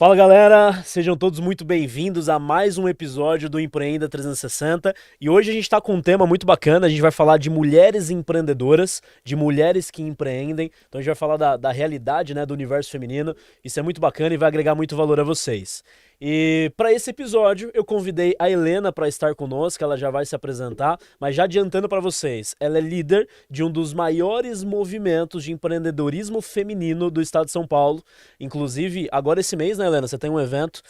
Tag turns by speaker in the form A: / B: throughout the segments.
A: Fala galera, sejam todos muito bem-vindos a mais um episódio do Empreenda 360 e hoje a gente está com um tema muito bacana, a gente vai falar de mulheres empreendedoras, de mulheres que empreendem, então a gente vai falar da realidade, né, do universo feminino, isso é muito bacana e vai agregar muito valor a vocês. E para esse episódio eu convidei a Helena para estar conosco, ela já vai se apresentar, mas já adiantando para vocês, ela é líder de um dos maiores movimentos de empreendedorismo feminino do estado de São Paulo. Inclusive, agora esse mês, né, Helena, você tem um evento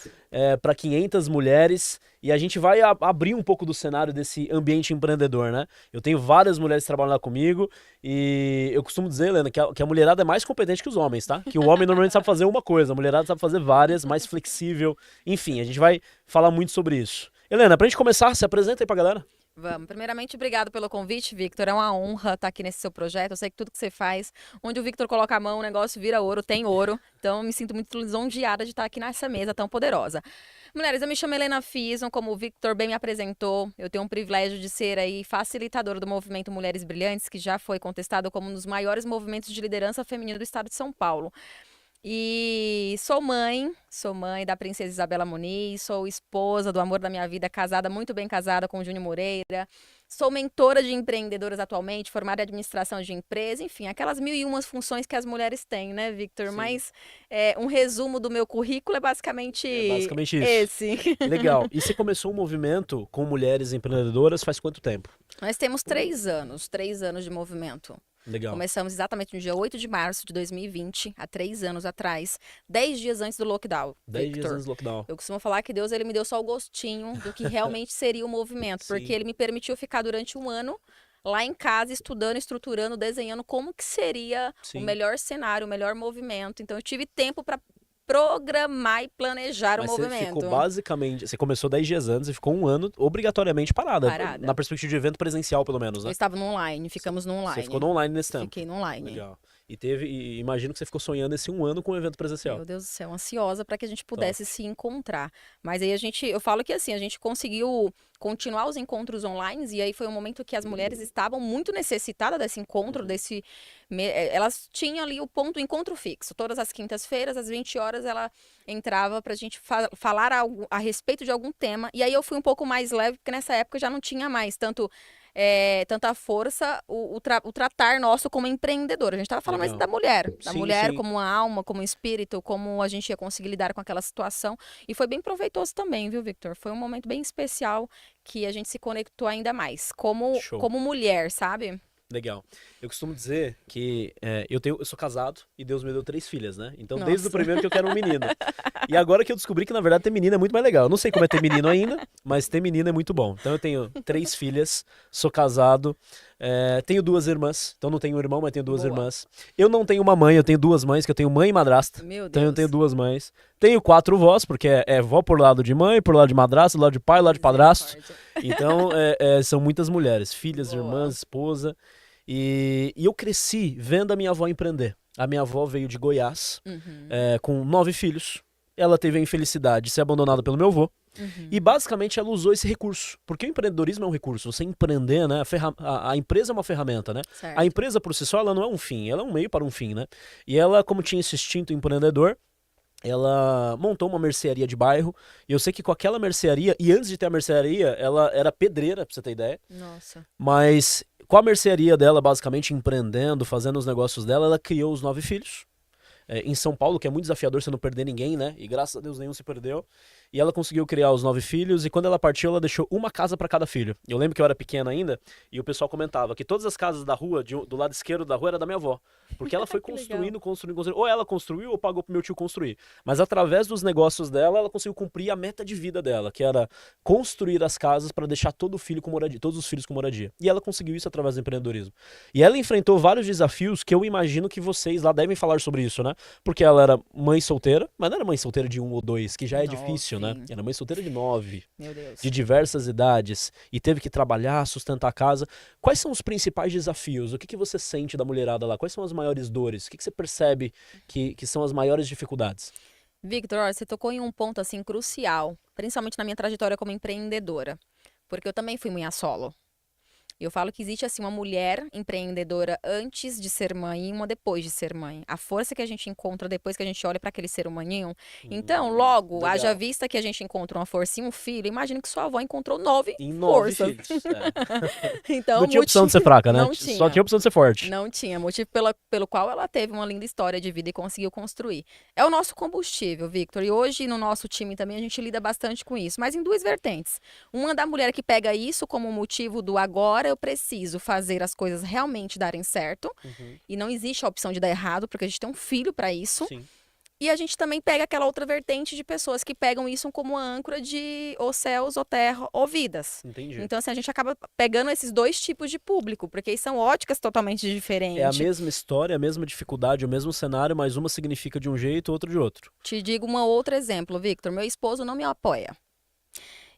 A: para 500 mulheres e a gente vai abrir um pouco do cenário desse ambiente empreendedor, né? Eu tenho várias mulheres que trabalham lá comigo e eu costumo dizer, Helena, que a mulherada é mais competente que os homens, tá? Que o homem normalmente sabe fazer uma coisa, a mulherada sabe fazer várias, mais flexível. Enfim, a gente vai falar muito sobre isso. Helena, pra gente começar, se apresenta aí pra galera.
B: Vamos. Primeiramente, obrigado pelo convite, Victor. É uma honra estar aqui nesse seu projeto. Eu sei que tudo que você faz, onde o Victor coloca a mão, o negócio vira ouro, tem ouro. Então, eu me sinto muito lisonjeada de estar aqui nessa mesa tão poderosa. Mulheres, eu me chamo Helena Fison, como o Victor bem me apresentou. Eu tenho um privilégio de ser aí facilitadora do movimento Mulheres Brilhantes, que já foi contestado como um dos maiores movimentos de liderança feminina do estado de São Paulo. E sou mãe da princesa Isabela Muniz, sou esposa do amor da minha vida, casada, muito bem casada com o Júnior Moreira. Sou mentora de empreendedoras atualmente, formada em administração de empresa, enfim, aquelas mil e umas funções que as mulheres têm, né, Victor?
A: Sim.
B: Mas um resumo do meu currículo é
A: É
B: basicamente
A: basicamente isso.
B: esse.
A: Legal. E você começou um movimento com mulheres empreendedoras faz quanto tempo?
B: Nós temos 3 anos de movimento.
A: Legal.
B: Começamos exatamente no dia 8 de março de 2020, há 3 anos atrás, 10 dias antes do lockdown,
A: 10 dias
B: Victor.
A: antes do lockdown.
B: Eu costumo falar que Deus ele me deu só o gostinho do que realmente seria o movimento, porque
A: Sim,
B: ele me permitiu ficar durante um ano lá em casa, estudando, estruturando, desenhando como que seria o
A: sim.
B: melhor cenário, o melhor movimento. Então eu tive tempo para programar e planejar o
A: Mas você ficou
B: movimento.
A: basicamente. Você começou 10 dias antes e ficou um ano obrigatoriamente parada. Na
B: Parada.
A: perspectiva de evento presencial, pelo menos,
B: Eu
A: né?
B: estava no online, ficamos no
A: Você ficou
B: online.
A: no online nesse tempo.
B: Fiquei no online.
A: Legal. E imagino que você ficou sonhando esse um ano com um evento presencial.
B: Meu Deus do céu, ansiosa para que a gente
A: Top.
B: pudesse se encontrar. Mas aí eu falo que assim, a gente conseguiu continuar os encontros online e aí foi um momento que as mulheres estavam muito necessitadas desse encontro, elas tinham ali o ponto, o encontro fixo. Todas as quintas-feiras, às 20 horas, ela entrava pra gente falar a respeito de algum tema. E aí eu fui um pouco mais leve, porque nessa época já não tinha mais tanta força o tratar nosso como empreendedor. A gente estava falando mais
A: Legal.
B: da
A: Sim,
B: mulher
A: sim.
B: como uma alma, como um espírito, como a gente ia conseguir lidar com aquela situação. E foi bem proveitoso também, viu, Victor? Foi um momento bem especial que a gente se conectou ainda mais,
A: Show.
B: como mulher, sabe?
A: Legal. Eu costumo dizer que eu sou casado e Deus me deu 3 filhas, né? Então, desde o
B: Nossa.
A: primeiro que eu quero um menino. E agora que eu descobri que, na verdade, ter menino é muito mais legal. Eu não sei como é ter menino ainda, mas ter menino é muito bom. Então, eu tenho 3 filhas, sou casado, tenho 2 irmãs. Então, não tenho um irmão, mas tenho duas
B: Boa.
A: irmãs. Eu não tenho uma mãe, eu tenho 2 mães, que eu tenho mãe e madrasta.
B: Meu
A: Então, eu tenho
B: Deus.
A: 2 mães. Tenho 4 vós, porque é vó por lado de mãe, por lado de madrasta, do lado de pai, do lado de padrasto.
B: Misericórdia.
A: Então, são muitas mulheres, filhas,
B: Boa.
A: irmãs, esposa. E eu cresci vendo a minha avó empreender. A minha avó veio de Goiás,
B: Uhum.
A: com 9 filhos. Ela teve a infelicidade de ser abandonada pelo meu avô. E
B: Uhum.
A: basicamente ela usou esse recurso. Porque o empreendedorismo é um recurso. Você empreender, né? A empresa é uma ferramenta, né? A
B: Certo.
A: empresa por si só, ela não é um fim, ela é um meio para um fim, né? E ela, como tinha esse instinto empreendedor, ela montou uma mercearia de bairro. E eu sei que com aquela mercearia, e antes de ter a mercearia, ela era pedreira, pra você ter ideia.
B: Nossa.
A: Mas com a mercearia dela, basicamente empreendendo, fazendo os negócios dela, ela criou os 9 filhos. Em São Paulo, que é muito desafiador você não perder ninguém, né? E graças a Deus nenhum se perdeu. E ela conseguiu criar os 9 filhos, e quando ela partiu, ela deixou uma casa para cada filho. Eu lembro que eu era pequena ainda, e o pessoal comentava que todas as casas da rua, do lado esquerdo da rua, era da minha avó. Porque ela foi
B: Que legal.
A: construindo. Ou ela construiu, ou pagou pro meu tio construir. Mas através dos negócios dela, ela conseguiu cumprir a meta de vida dela, que era construir as casas para deixar todo filho com moradia, todos os filhos com moradia. E ela conseguiu isso através do empreendedorismo. E ela enfrentou vários desafios que eu imagino que vocês lá devem falar sobre isso, né? Porque ela era mãe solteira, mas não era mãe solteira de 1 ou 2, que já é difícil, né?
B: 9.
A: Era mãe solteira de 9,
B: Meu
A: de
B: Deus.
A: diversas idades, e teve que trabalhar, sustentar a casa. Quais são os principais desafios? O que você sente da mulherada lá? Quais são as maiores dores? O que você percebe que são as maiores dificuldades?
B: Victor, olha, você tocou em um ponto assim crucial, principalmente na minha trajetória como empreendedora, porque eu também fui mãe solo. Eu falo que existe assim uma mulher empreendedora antes de ser mãe e uma depois de ser mãe. A força que a gente encontra depois que a gente olha para aquele ser humaninho. Então, logo, haja
A: Legal.
B: vista que a gente encontra uma força e um filho, imagina que sua avó encontrou 9
A: Em 9
B: forças.
A: filhos.
B: Então,
A: Não tinha opção de ser fraca, né?
B: Não
A: Só
B: tinha.
A: tinha opção de ser forte.
B: Não tinha. Motivo pelo qual ela teve uma linda história de vida e conseguiu construir. É o nosso combustível, Victor. E hoje, no nosso time também, a gente lida bastante com isso. Mas em duas vertentes. Uma da mulher que pega isso como motivo do agora eu preciso fazer as coisas realmente darem certo.
A: Uhum.
B: E não existe a opção de dar errado, porque a gente tem um filho para isso.
A: Sim.
B: E a gente também pega aquela outra vertente de pessoas que pegam isso como uma âncora de ou céus, ou terra, ou vidas.
A: Entendi.
B: Então, assim, a gente acaba pegando esses dois tipos de público, porque são óticas totalmente diferentes.
A: É a mesma história, a mesma dificuldade, o mesmo cenário, mas uma significa de um jeito, outro de outro.
B: Te digo um outro exemplo, Victor. Meu esposo não me apoia.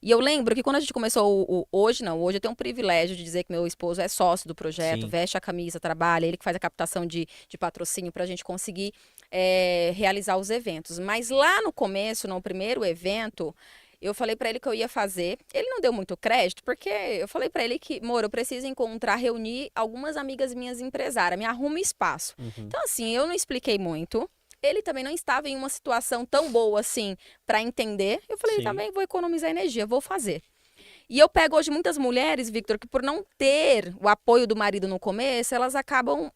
B: E eu lembro que quando a gente começou hoje eu tenho um privilégio de dizer que meu esposo é sócio do projeto,
A: Sim.
B: veste a camisa, trabalha, ele que faz a captação de patrocínio para a gente conseguir realizar os eventos. Mas lá no começo, no primeiro evento, eu falei para ele que eu ia fazer. Ele não deu muito crédito, porque eu falei para ele que, amor, eu preciso reunir algumas amigas minhas empresárias, me arruma espaço.
A: Uhum.
B: Então, assim, eu não expliquei muito. Ele também não estava em uma situação tão boa assim para entender. Eu falei,
A: Sim.
B: também vou economizar energia, vou fazer. E eu pego hoje muitas mulheres, Victor, que por não ter o apoio do marido no começo, elas acabam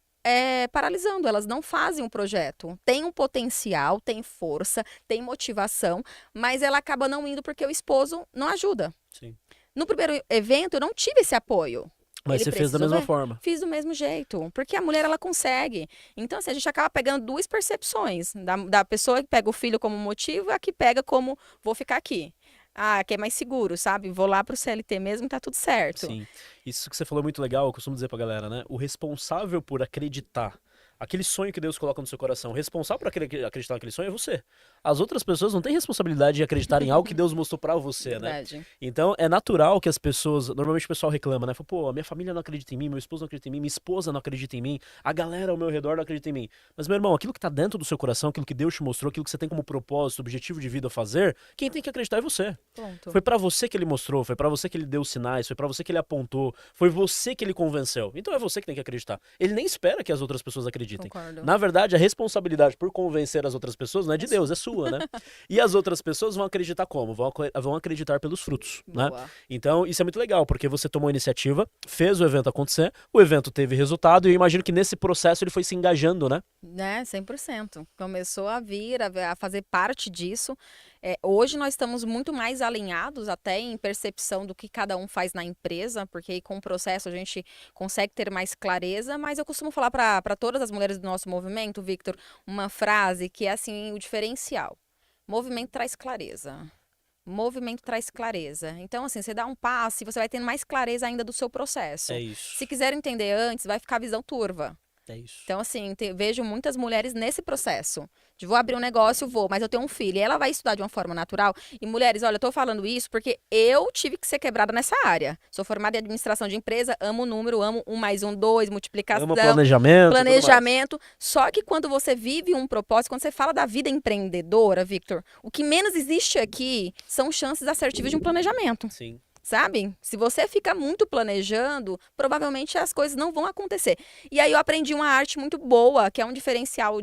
B: paralisando, elas não fazem um projeto. Tem um potencial, tem força, tem motivação, mas ela acaba não indo porque o esposo não ajuda.
A: Sim.
B: No primeiro evento, eu não tive esse apoio.
A: Mas você fez da mesma forma.
B: Fiz do mesmo jeito, porque a mulher, ela consegue. Então, assim, a gente acaba pegando duas percepções, da pessoa que pega o filho como motivo e a que pega como, vou ficar aqui. Ah, que é mais seguro, sabe? Vou lá pro CLT mesmo, tá tudo certo.
A: Sim. Isso que você falou é muito legal, eu costumo dizer pra galera, né? O responsável por acreditar, aquele sonho que Deus coloca no seu coração, o responsável por acreditar naquele sonho é você. As outras pessoas não têm responsabilidade de acreditar em algo que Deus mostrou pra você, né?
B: Verdade.
A: Então, é natural que as pessoas, normalmente o pessoal reclama, né? Fala, pô, a minha família não acredita em mim, meu esposo não acredita em mim, minha esposa não acredita em mim, a galera ao meu redor não acredita em mim. Mas, meu irmão, aquilo que tá dentro do seu coração, aquilo que Deus te mostrou, aquilo que você tem como propósito, objetivo de vida a fazer, quem tem que acreditar é você.
B: Ponto.
A: Foi pra você que ele mostrou, foi pra você que ele deu sinais, foi pra você que ele apontou, foi você que ele convenceu. Então é você que tem que acreditar. Ele nem espera que as outras pessoas acreditem.
B: Concordo.
A: Na verdade, a responsabilidade por convencer as outras pessoas não é de Deus, é sua, né? E as outras pessoas vão acreditar como? Vão acreditar pelos frutos, né?
B: Boa.
A: Então, isso é muito legal, porque você tomou a iniciativa, fez o evento acontecer, o evento teve resultado, e eu imagino que nesse processo ele foi se engajando, né?
B: Né, 100%. Começou a vir, a fazer parte disso. Hoje nós estamos muito mais alinhados até em percepção do que cada um faz na empresa, porque aí com o processo a gente consegue ter mais clareza, mas eu costumo falar para todas as mulheres do nosso movimento, Victor, uma frase que é assim, o diferencial. Movimento traz clareza. Movimento traz clareza. Então, assim, você dá um passo e você vai tendo mais clareza ainda do seu processo.
A: É isso.
B: Se quiser entender antes, vai ficar a visão turva.
A: É isso.
B: Então, assim, vejo muitas mulheres nesse processo. De vou abrir um negócio, mas eu tenho um filho. E ela vai estudar de uma forma natural. E mulheres, olha, eu tô falando isso porque eu tive que ser quebrada nessa área. Sou formada em administração de empresa, amo número, amo 1 mais 1, 2, multiplicação.
A: Ama planejamento.
B: Planejamento. Só que quando você vive um propósito, quando você fala da vida empreendedora, Victor, o que menos existe aqui são chances assertivas de um planejamento.
A: Sim.
B: Sabe? Se você fica muito planejando, provavelmente as coisas não vão acontecer. E aí eu aprendi uma arte muito boa, que é um diferencial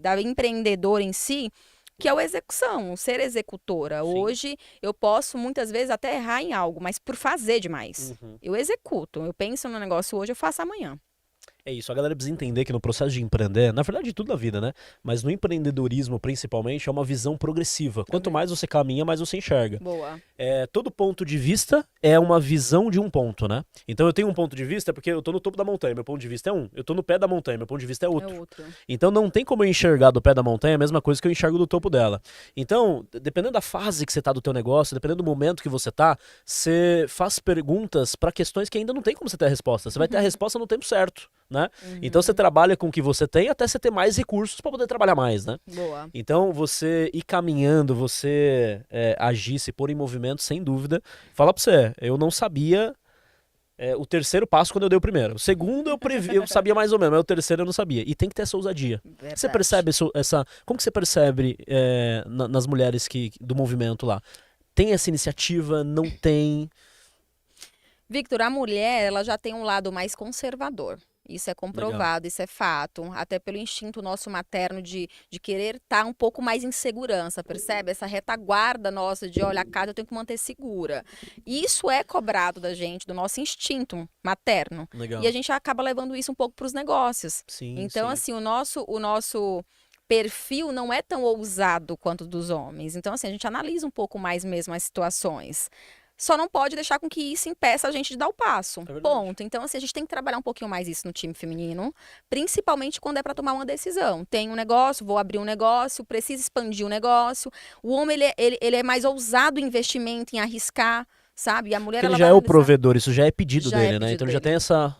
B: da empreendedora em si, que é a execução, o ser executora.
A: Sim.
B: Hoje eu posso muitas vezes até errar em algo, mas por fazer demais.
A: Uhum.
B: Eu executo. Eu penso no negócio hoje, eu faço amanhã.
A: É isso, a galera precisa entender que no processo de empreender, na verdade tudo na vida, né? Mas no empreendedorismo, principalmente, é uma visão progressiva. Quanto mais você caminha, mais você enxerga.
B: Boa.
A: Todo ponto de vista é uma visão de um ponto, né? Então eu tenho um ponto de vista porque eu tô no topo da montanha, meu ponto de vista é um. Eu tô no pé da montanha, meu ponto de vista é outro.
B: É outro.
A: Então não tem como eu enxergar do pé da montanha a mesma coisa que eu enxergo do topo dela. Então, dependendo da fase que você tá do teu negócio, dependendo do momento que você tá, você faz perguntas para questões que ainda não tem como você ter a resposta. Você vai ter a resposta no tempo certo, né? Então você trabalha com o que você tem até você ter mais recursos para poder trabalhar mais, né?
B: Boa.
A: Então você ir caminhando, você agir, se pôr em movimento, sem dúvida. Falar pra você, eu não sabia o terceiro passo quando eu dei o primeiro. O segundo eu sabia mais ou menos, mas o terceiro eu não sabia. E tem que ter essa ousadia.
B: Verdade.
A: Você percebe como que você percebe nas mulheres do movimento lá? Tem essa iniciativa, não tem?
B: Victor, a mulher, ela já tem um lado mais conservador. Isso é comprovado, isso é fato. Até pelo instinto nosso materno de querer estar um pouco mais em segurança, percebe? Essa retaguarda nossa de, olha, a casa eu tenho que manter segura. Isso é cobrado da gente, do nosso instinto materno.
A: Legal.
B: E a gente acaba levando isso um pouco para os negócios.
A: Sim,
B: Então,
A: sim.
B: assim, o nosso perfil não é tão ousado quanto dos homens. Então, assim, a gente analisa um pouco mais mesmo as situações. Só não pode deixar com que isso impeça a gente de dar o passo.
A: É verdade.
B: Ponto. Então, assim, a gente tem que trabalhar um pouquinho mais isso no time feminino, principalmente quando é para tomar uma decisão. Tem um negócio, vou abrir um negócio, preciso expandir um negócio. O homem, ele é mais ousado em investimento, em arriscar, sabe? E a mulher,
A: Porque ele
B: ela
A: já
B: vai
A: é o
B: analisar.
A: provedor, isso já é pedido
B: Já é
A: dele, né?
B: pedido
A: Então ele já
B: dele.
A: tem essa.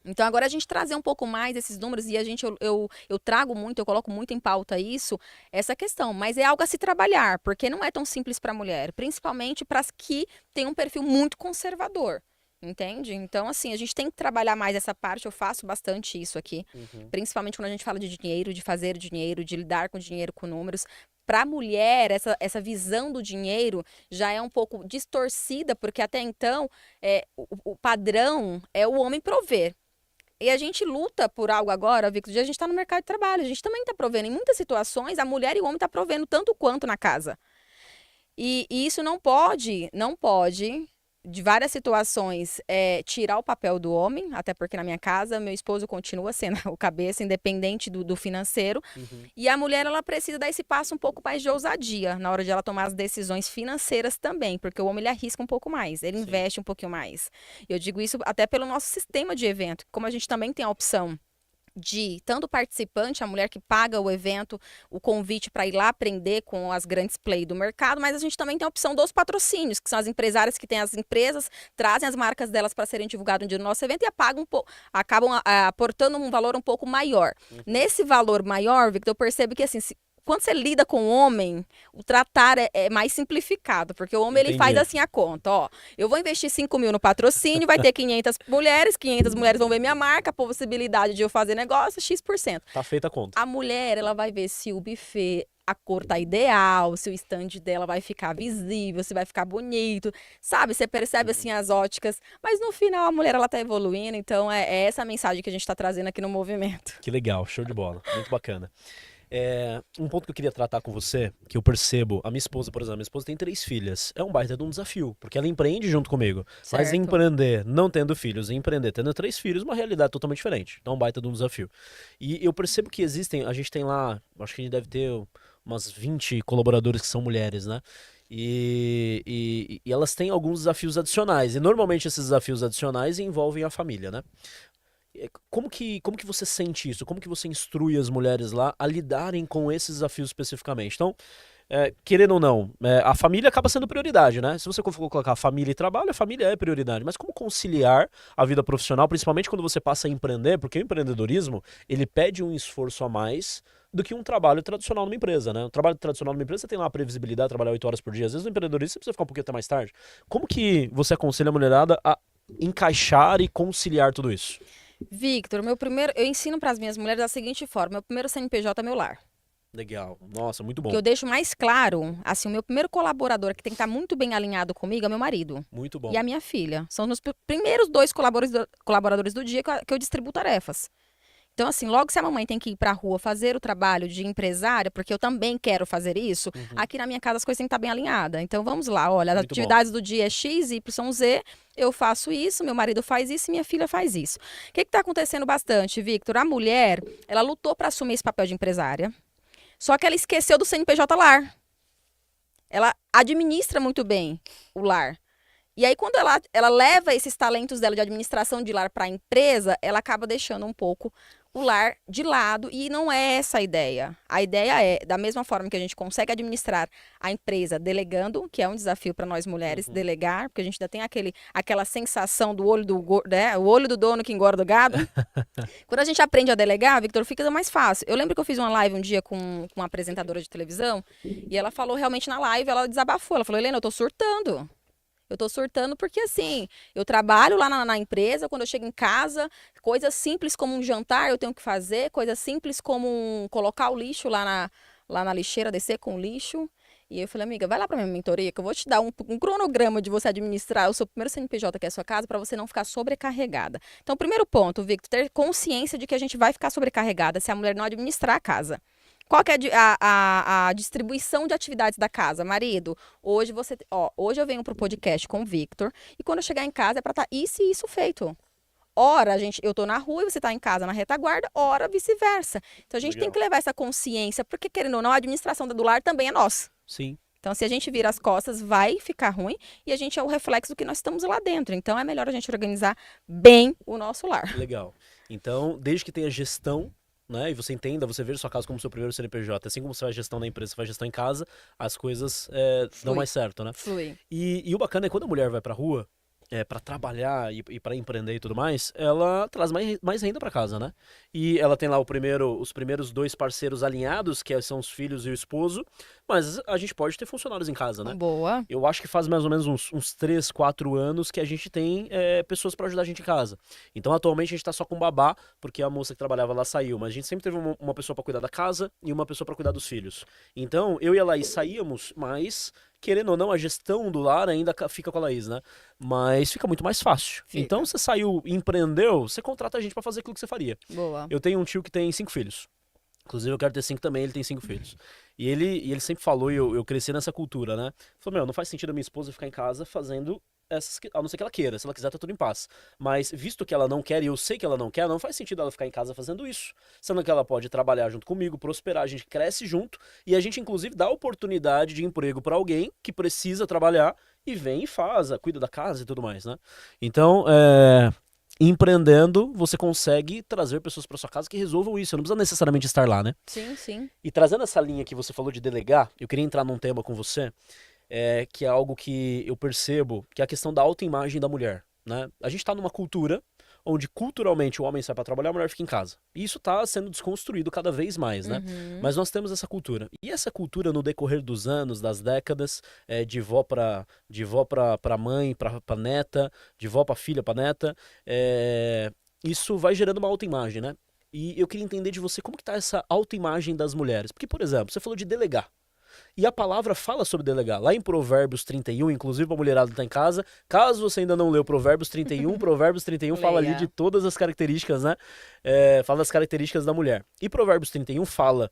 B: Então, agora a gente trazer um pouco mais esses números e a gente, eu trago muito, eu coloco muito em pauta isso, essa questão. Mas é algo a se trabalhar, porque não é tão simples para a mulher, principalmente para as que têm um perfil muito conservador. Entende? Então, assim, a gente tem que trabalhar mais essa parte. Eu faço bastante isso aqui, principalmente quando a gente fala de dinheiro, de fazer dinheiro, de lidar com dinheiro, com números. Para a mulher, essa visão do dinheiro já é um pouco distorcida, porque até então o padrão é o homem prover. E a gente luta por algo agora, Victor, a gente está no mercado de trabalho, a gente também está provendo. Em muitas situações, a mulher e o homem estão provendo tanto quanto na casa. E isso não pode, de várias situações, tirar o papel do homem, até porque na minha casa, meu esposo continua sendo o cabeça, independente do financeiro. E a mulher, ela precisa dar esse passo um pouco mais de ousadia na hora de ela tomar as decisões financeiras também, porque o homem, ele arrisca um pouco mais, ele
A: Sim.
B: investe um pouquinho mais. Eu digo isso até pelo nosso sistema de evento, como a gente também tem a opção de tanto participante, a mulher que paga o evento, o convite para ir lá aprender com as grandes play do mercado, mas a gente também tem a opção dos patrocínios, que são as empresárias que têm as empresas, trazem as marcas delas para serem divulgadas no dia do nosso evento e acabam aportando um valor um pouco maior. Nesse valor maior, Victor, eu percebo que assim, quando você lida com o homem, o tratar é mais simplificado, porque o homem ele faz
A: Entendi.
B: assim a conta, ó, eu vou investir 5 mil no patrocínio, vai ter 500 mulheres vão ver minha marca, a possibilidade de eu fazer negócio, X%.
A: Tá feita a conta.
B: A mulher, ela vai ver se o buffet, a cor tá ideal, se o stand dela vai ficar visível, se vai ficar bonito, sabe? Você percebe assim as óticas, mas no final a mulher ela tá evoluindo, então é essa a mensagem que a gente tá trazendo aqui no movimento.
A: Que legal, show de bola. Muito bacana. Um ponto que eu queria tratar com você, que eu percebo, a minha esposa, por exemplo, minha esposa tem 3 filhas. É um baita de um desafio, porque ela empreende junto comigo. Mas
B: Certo.
A: empreender não tendo filhos e empreender tendo 3 filhos, é uma realidade totalmente diferente. Então é um baita de um desafio. E eu percebo que a gente tem lá, acho que a gente deve ter umas 20 colaboradores que são mulheres, né? E elas têm alguns desafios adicionais. E normalmente esses desafios adicionais envolvem a família, né? Como que você sente isso? Como que você instrui as mulheres lá a lidarem com esses desafios especificamente? Então, querendo ou não, a família acaba sendo prioridade, né? Se você for colocar família e trabalho, a família é prioridade. Mas como conciliar a vida profissional, principalmente quando você passa a empreender? Porque o empreendedorismo, ele pede um esforço a mais do que um trabalho tradicional numa empresa, né? O trabalho tradicional numa empresa, você tem lá a previsibilidade, trabalhar 8 horas por dia. Às vezes no empreendedorismo você precisa ficar um pouquinho até mais tarde. Como que você aconselha a mulherada a encaixar e conciliar tudo isso?
B: Victor, eu ensino para as minhas mulheres da seguinte forma: meu primeiro CNPJ é meu lar.
A: Legal. Nossa, muito bom.
B: Que eu deixo mais claro, assim, o meu primeiro colaborador que tem que estar muito bem alinhado comigo é meu marido
A: Muito bom.
B: e a minha filha. São os meus primeiros 2 colaboradores do dia que eu distribuo tarefas. Então, assim, logo se a mamãe tem que ir para a rua fazer o trabalho de empresária, porque eu também quero fazer isso, aqui na minha casa as coisas têm que estar bem alinhadas. Então, vamos lá, olha, as
A: Muito bom.
B: atividades do dia é X, Y, Z, eu faço isso, meu marido faz isso e minha filha faz isso. O que está acontecendo bastante, Victor? A mulher, ela lutou para assumir esse papel de empresária, só que ela esqueceu do CNPJ lar. Ela administra muito bem o lar. E aí, quando ela leva esses talentos dela de administração de lar para a empresa, ela acaba deixando um pouco o lar de lado. E não é essa a ideia. A ideia é, da mesma forma que a gente consegue administrar a empresa delegando, que é um desafio para nós mulheres, delegar, porque a gente ainda tem aquela sensação do olho o olho do dono que engorda o gado. Quando a gente aprende a delegar, Victor, fica mais fácil. Eu lembro que eu fiz uma live um dia com uma apresentadora de televisão, e ela falou realmente na live, ela desabafou. Ela falou: Helena, eu tô surtando. Eu tô surtando porque, assim, eu trabalho lá na empresa, quando eu chego em casa, coisas simples como um jantar eu tenho que fazer, coisas simples como colocar o lixo lá na lixeira, descer com o lixo. E eu falei, amiga, vai lá pra minha mentoria que eu vou te dar um cronograma de você administrar o seu primeiro CNPJ, que é a sua casa, para você não ficar sobrecarregada. Então, primeiro ponto, Victor, ter consciência de que a gente vai ficar sobrecarregada se a mulher não administrar a casa. Qual que é a distribuição de atividades da casa? Marido, hoje eu venho pro podcast com o Victor e quando eu chegar em casa é pra estar isso e isso feito. Ora, eu tô na rua e você tá em casa na retaguarda, ora vice-versa. Então a gente tem
A: Legal.
B: que levar essa consciência, porque querendo ou não, a administração do lar também é nossa.
A: Sim.
B: Então, se a gente vira as costas, vai ficar ruim e a gente é o reflexo do que nós estamos lá dentro. Então, é melhor a gente organizar bem o nosso lar.
A: Legal. Então, desde que tenha gestão, né, e você entenda, você veja sua casa como seu primeiro CNPJ, assim como você faz gestão da empresa, você faz gestão em casa, as coisas dão
B: Flui.
A: mais certo, né?
B: Flui.
A: E o bacana é quando a mulher vai pra rua, para trabalhar e para empreender e tudo mais, ela traz mais renda para casa, né? E ela tem lá os primeiros dois parceiros alinhados, que são os filhos e o esposo, mas a gente pode ter funcionários em casa, né?
B: Boa.
A: Eu acho que faz mais ou menos uns 3, 4 anos que a gente tem pessoas para ajudar a gente em casa. Então, atualmente, a gente tá só com babá, porque a moça que trabalhava lá saiu. Mas a gente sempre teve uma pessoa para cuidar da casa e uma pessoa para cuidar dos filhos. Então, eu e a Laís saíamos, mas, querendo ou não, a gestão do lar ainda fica com a Laís, né? Mas fica muito mais fácil.
B: Fica.
A: Então, você saiu e empreendeu, você contrata a gente para fazer aquilo que você faria.
B: Boa.
A: Eu tenho um tio que tem 5 filhos. Inclusive, eu quero ter 5 também, ele tem 5 filhos. E ele sempre falou, e eu cresci nessa cultura, né? Falou, não faz sentido a minha esposa ficar em casa fazendo essas, a não ser que ela queira. Se ela quiser, tá tudo em paz. Mas, visto que ela não quer, e eu sei que ela não quer, não faz sentido ela ficar em casa fazendo isso. Sendo que ela pode trabalhar junto comigo, prosperar, a gente cresce junto, e a gente, inclusive, dá oportunidade de emprego para alguém que precisa trabalhar, e vem e faz, cuida da casa e tudo mais, né? Então, empreendendo, você consegue trazer pessoas para sua casa que resolvam isso. Você não precisa necessariamente estar lá, né?
B: Sim, sim.
A: E trazendo essa linha que você falou de delegar, eu queria entrar num tema com você, que é algo que eu percebo, que é a questão da autoimagem da mulher, né? A gente está numa cultura onde culturalmente o homem sai para trabalhar, a mulher fica em casa. E isso está sendo desconstruído cada vez mais, né?
B: Uhum.
A: Mas nós temos essa cultura. E essa cultura, no decorrer dos anos, das décadas, de vó para mãe, para neta, de vó para filha, para neta, isso vai gerando uma autoimagem, né? E eu queria entender de você como que tá essa autoimagem das mulheres. Porque, por exemplo, você falou de delegar. E a palavra fala sobre delegar. Lá em Provérbios 31, inclusive pra mulherada que tá em casa, caso você ainda não leu Provérbios 31, Provérbios 31 fala ali
B: Leia.
A: de todas as características, né? Fala das características da mulher. E Provérbios 31 fala,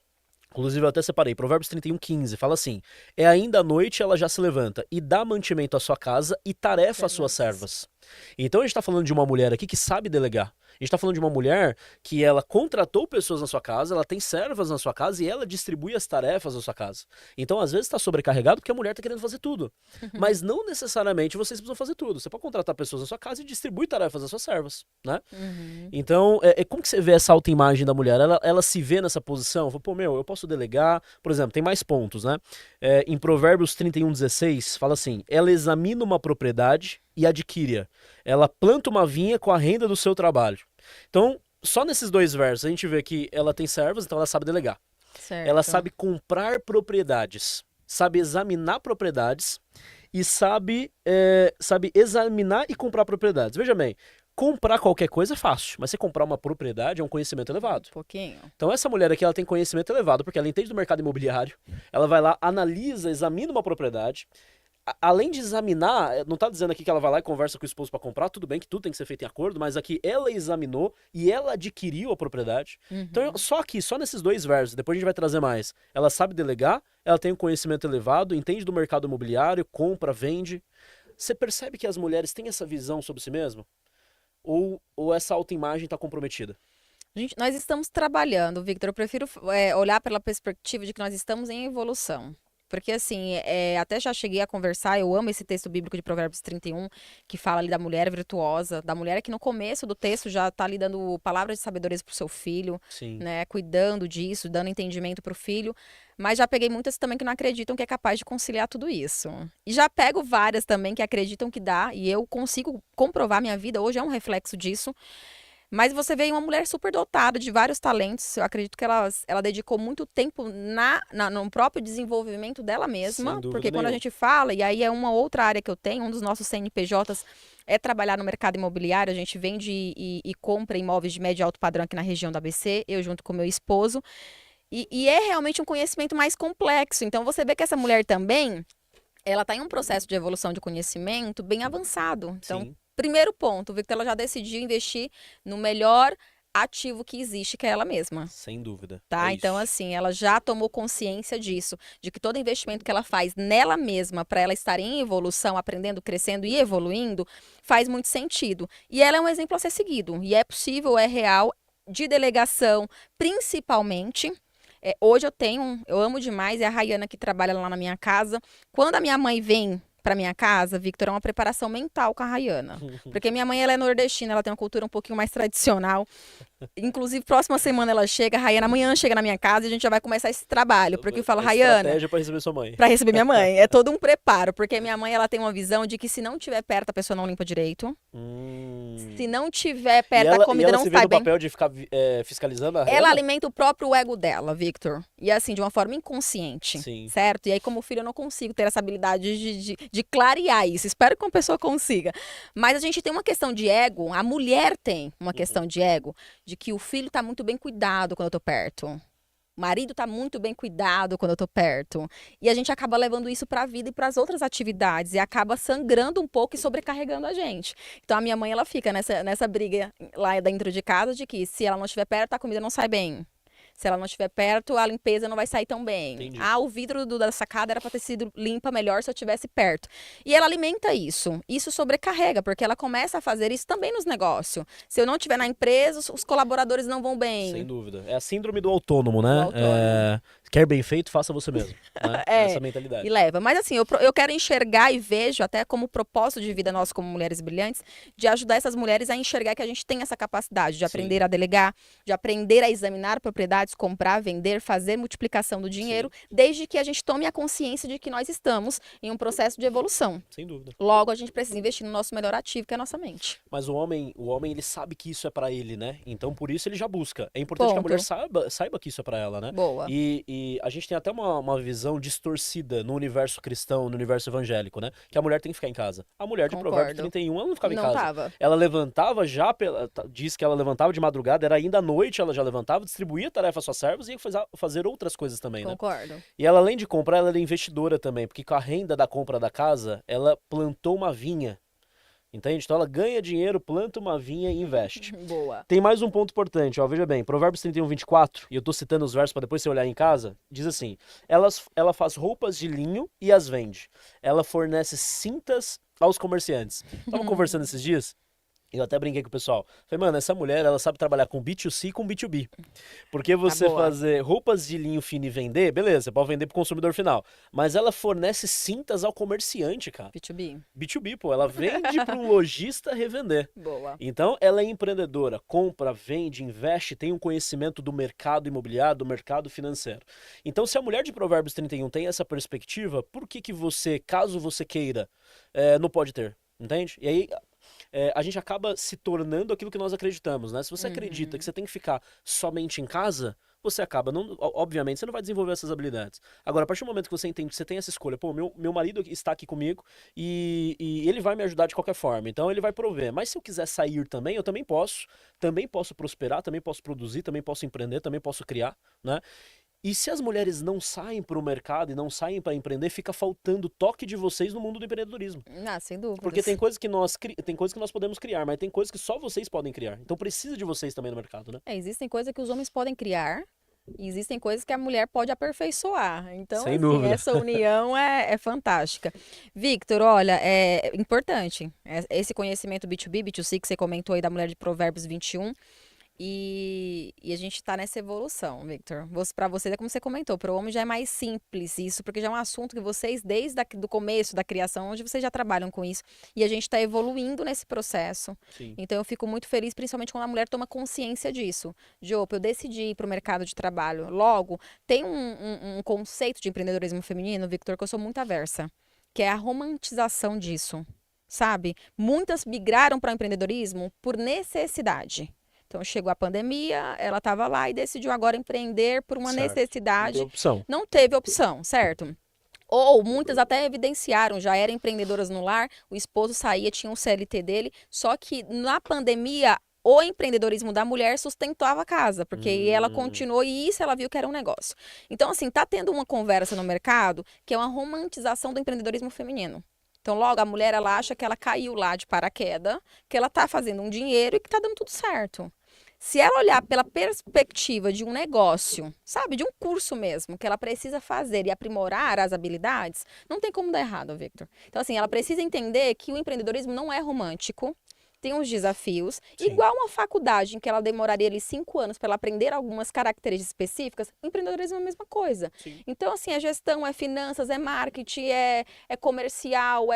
A: inclusive eu até separei, Provérbios 31, 15, fala assim: é ainda à noite ela já se levanta e dá mantimento à sua casa e tarefa às suas servas. Então a gente tá falando de uma mulher aqui que sabe delegar. A gente tá falando de uma mulher que ela contratou pessoas na sua casa, ela tem servas na sua casa e ela distribui as tarefas na sua casa. Então, às vezes, tá sobrecarregado porque a mulher tá querendo fazer tudo. Mas não necessariamente vocês precisam fazer tudo. Você pode contratar pessoas na sua casa e distribui tarefas às suas servas, né?
B: Uhum.
A: Então, como que você vê essa autoimagem da mulher? Ela se vê nessa posição? Fala, pô, eu posso delegar. Por exemplo, tem mais pontos, né? Em Provérbios 31:16, fala assim: ela examina uma propriedade e adquire-a. Ela planta uma vinha com a renda do seu trabalho. Então, só nesses 2 versos a gente vê que ela tem servas, então ela sabe delegar.
B: Certo.
A: Ela sabe comprar propriedades, sabe examinar propriedades e sabe examinar e comprar propriedades. Veja bem, comprar qualquer coisa é fácil, mas você comprar uma propriedade é um conhecimento elevado.
B: Um pouquinho.
A: Então essa mulher aqui, ela tem conhecimento elevado, porque ela entende do mercado imobiliário, ela vai lá, analisa, examina uma propriedade. Além de examinar, não tá dizendo aqui que ela vai lá e conversa com o esposo para comprar, tudo bem que tudo tem que ser feito em acordo, mas aqui ela examinou e ela adquiriu a propriedade.
B: Uhum.
A: Então, só nesses 2 versos, depois a gente vai trazer mais. Ela sabe delegar, ela tem um conhecimento elevado, entende do mercado imobiliário, compra, vende. Você percebe que as mulheres têm essa visão sobre si mesmas? Ou essa autoimagem está comprometida?
B: Gente, nós estamos trabalhando, Victor. Eu prefiro olhar pela perspectiva de que nós estamos em evolução. Porque, assim, até já cheguei a conversar, eu amo esse texto bíblico de Provérbios 31, que fala ali da mulher virtuosa, da mulher que no começo do texto já está ali dando palavras de sabedoria para o seu filho,
A: Sim.
B: né, cuidando disso, dando entendimento para o filho. Mas já peguei muitas também que não acreditam que é capaz de conciliar tudo isso. E já pego várias também que acreditam que dá, e eu consigo comprovar, minha vida hoje é um reflexo disso. Mas você vê uma mulher super dotada de vários talentos. Eu acredito que ela dedicou muito tempo no próprio desenvolvimento dela mesma.
A: Sem dúvida
B: Porque quando a
A: nenhuma.
B: gente fala, e aí é uma outra área que eu tenho, um dos nossos CNPJs é trabalhar no mercado imobiliário. A gente vende e compra imóveis de médio e alto padrão aqui na região da ABC, eu junto com meu esposo. E é realmente um conhecimento mais complexo. Então, você vê que essa mulher também, ela está em um processo de evolução de conhecimento bem avançado. Então,
A: Sim.
B: primeiro ponto, o Victor, ela já decidiu investir no melhor ativo que existe, que é ela mesma.
A: Sem dúvida.
B: Tá?
A: É
B: Então,
A: isso.
B: assim, ela já tomou consciência disso, de que todo investimento que ela faz nela mesma, para ela estar em evolução, aprendendo, crescendo e evoluindo, faz muito sentido. E ela é um exemplo a ser seguido. E é possível, é real, de delegação, principalmente. Hoje eu amo demais, é a Rayana que trabalha lá na minha casa. Quando a minha mãe vem para minha casa, Victor, é uma preparação mental com a Rayana. Porque minha mãe, ela é nordestina, ela tem uma cultura um pouquinho mais tradicional. Inclusive, próxima semana ela chega, a Rayana amanhã chega na minha casa e a gente já vai começar esse trabalho. Porque eu falo, Rayana,
A: Estratégia pra receber sua mãe.
B: para receber minha mãe. É todo um preparo, porque minha mãe, ela tem uma visão de que se não tiver perto, a pessoa não limpa direito. Se não tiver
A: E
B: perto, a
A: ela,
B: comida não
A: se vê
B: sai
A: no
B: bem.
A: papel de ficar fiscalizando a
B: Ela
A: Hannah?
B: alimenta o próprio ego dela, Victor. E assim, de uma forma inconsciente.
A: Sim.
B: Certo? E aí, como filho, eu não consigo ter essa habilidade de clarear isso. Espero que uma pessoa consiga. Mas a gente tem uma questão de ego, a mulher tem uma questão de ego, de que o filho tá muito bem cuidado quando eu tô perto. O marido tá muito bem cuidado quando eu tô perto. E a gente acaba levando isso pra vida e pras outras atividades. E acaba sangrando um pouco e sobrecarregando a gente. Então a minha mãe, ela fica nessa briga lá dentro de casa de que se ela não estiver perto, a comida não sai bem. Se ela não estiver perto, a limpeza não vai sair tão bem.
A: Entendi.
B: Ah, o vidro da sacada era para ter sido limpa melhor se eu estivesse perto. E ela alimenta isso. Isso sobrecarrega, porque ela começa a fazer isso também nos negócios. Se eu não estiver na empresa, os colaboradores não vão bem.
A: Sem dúvida. É a síndrome do autônomo, né?
B: Do autônomo.
A: Quer bem feito, faça você mesmo. Né? Essa mentalidade.
B: E leva. Mas assim, eu quero enxergar e vejo até como propósito de vida nosso como mulheres brilhantes, de ajudar essas mulheres a enxergar que a gente tem essa capacidade de aprender a delegar, de aprender a examinar propriedades, comprar, vender, fazer multiplicação do dinheiro, desde que a gente tome a consciência de que nós estamos em um processo de evolução.
A: Sem dúvida.
B: Logo, a gente precisa investir no nosso melhor ativo, que é a nossa mente.
A: Mas o homem, ele sabe que isso é pra ele, né? Então, por isso ele já busca. É importante que a mulher saiba que isso é pra ela, né?
B: Boa.
A: E a gente tem até uma visão distorcida no universo cristão, no universo evangélico, né? Que a mulher tem que ficar em casa. A mulher de Provérbios 31, ela não ficava em casa.
B: Tava.
A: Ela levantava diz que ela levantava de madrugada, era ainda à noite, ela já levantava, distribuía tarefa às suas servas e ia fazer outras coisas também, né?
B: Concordo.
A: E ela, além de comprar, ela é investidora também, porque com a renda da compra da casa, ela plantou uma vinha. Entende? Então ela ganha dinheiro, planta uma vinha e investe.
B: Boa.
A: Tem mais um ponto importante, ó, veja bem, Provérbios 31, 24, e eu tô citando os versos para depois você olhar em casa, diz assim, ela faz roupas de linho e as vende. Ela fornece cintas aos comerciantes. Tava conversando esses dias, eu até brinquei com o pessoal. Falei, mano, essa mulher, ela sabe trabalhar com B2C e com B2B. Porque você fazer roupas de linho fino e vender, beleza, você pode vender pro consumidor final. Mas ela fornece cintas ao comerciante, cara.
B: B2B.
A: B2B, pô, ela vende para um lojista revender.
B: Boa.
A: Então, ela é empreendedora, compra, vende, investe, tem um conhecimento do mercado imobiliário, do mercado financeiro. Então, se a mulher de Provérbios 31 tem essa perspectiva, por que você, caso você queira, não pode ter? Entende? E aí, a gente acaba se tornando aquilo que nós acreditamos, né? Se você acredita que você tem que ficar somente em casa, você acaba, obviamente, você não vai desenvolver essas habilidades. Agora, a partir do momento que você entende que você tem essa escolha, pô, meu marido está aqui comigo e ele vai me ajudar de qualquer forma, então ele vai prover. Mas se eu quiser sair também, eu também posso prosperar, também posso produzir, também posso empreender, também posso criar, né? E se as mulheres não saem para o mercado e não saem para empreender, fica faltando toque de vocês no mundo do empreendedorismo.
B: Ah, sem dúvida.
A: Porque tem coisas que nós podemos criar, mas tem coisas que só vocês podem criar. Então precisa de vocês também no mercado, né?
B: Existem coisas que os homens podem criar e existem coisas que a mulher pode aperfeiçoar. Então,
A: Sem
B: assim,
A: dúvida.
B: essa união é fantástica. Victor, olha, é importante esse conhecimento B2B, B2C que você comentou aí da mulher de Provérbios 21. E a gente está nessa evolução, Victor. Para você, é como você comentou, para o homem já é mais simples isso, porque já é um assunto que vocês, desde o começo da criação, onde vocês já trabalham com isso, e a gente está evoluindo nesse processo.
A: Sim.
B: Então, eu fico muito feliz, principalmente quando a mulher toma consciência disso. De, opa, eu decidi ir para o mercado de trabalho. Logo, tem um conceito de empreendedorismo feminino, Victor, que eu sou muito aversa, que é a romantização disso, sabe? Muitas migraram para o empreendedorismo por necessidade. Então, chegou a pandemia, ela estava lá e decidiu agora empreender por uma necessidade.
A: Não teve opção.
B: Não teve opção, certo? Ou muitas até evidenciaram, já eram empreendedoras no lar, o esposo saía, tinha um CLT dele, só que na pandemia o empreendedorismo da mulher sustentava a casa, porque aí ela continuou e isso ela viu que era um negócio. Então, assim, tá tendo uma conversa no mercado que é uma romantização do empreendedorismo feminino. Então, logo, a mulher, ela acha que ela caiu lá de paraquedas, que ela tá fazendo um dinheiro e que tá dando tudo certo. Se ela olhar pela perspectiva de um negócio, sabe, de um curso mesmo, que ela precisa fazer e aprimorar as habilidades, não tem como dar errado, Victor. Então, assim, ela precisa entender que o empreendedorismo não é romântico, tem uns desafios,
A: Sim.
B: igual uma faculdade em que ela demoraria ali 5 anos para ela aprender algumas características específicas, o empreendedorismo é a mesma coisa.
A: Sim.
B: Então, assim, é gestão, é finanças, é marketing, é comercial,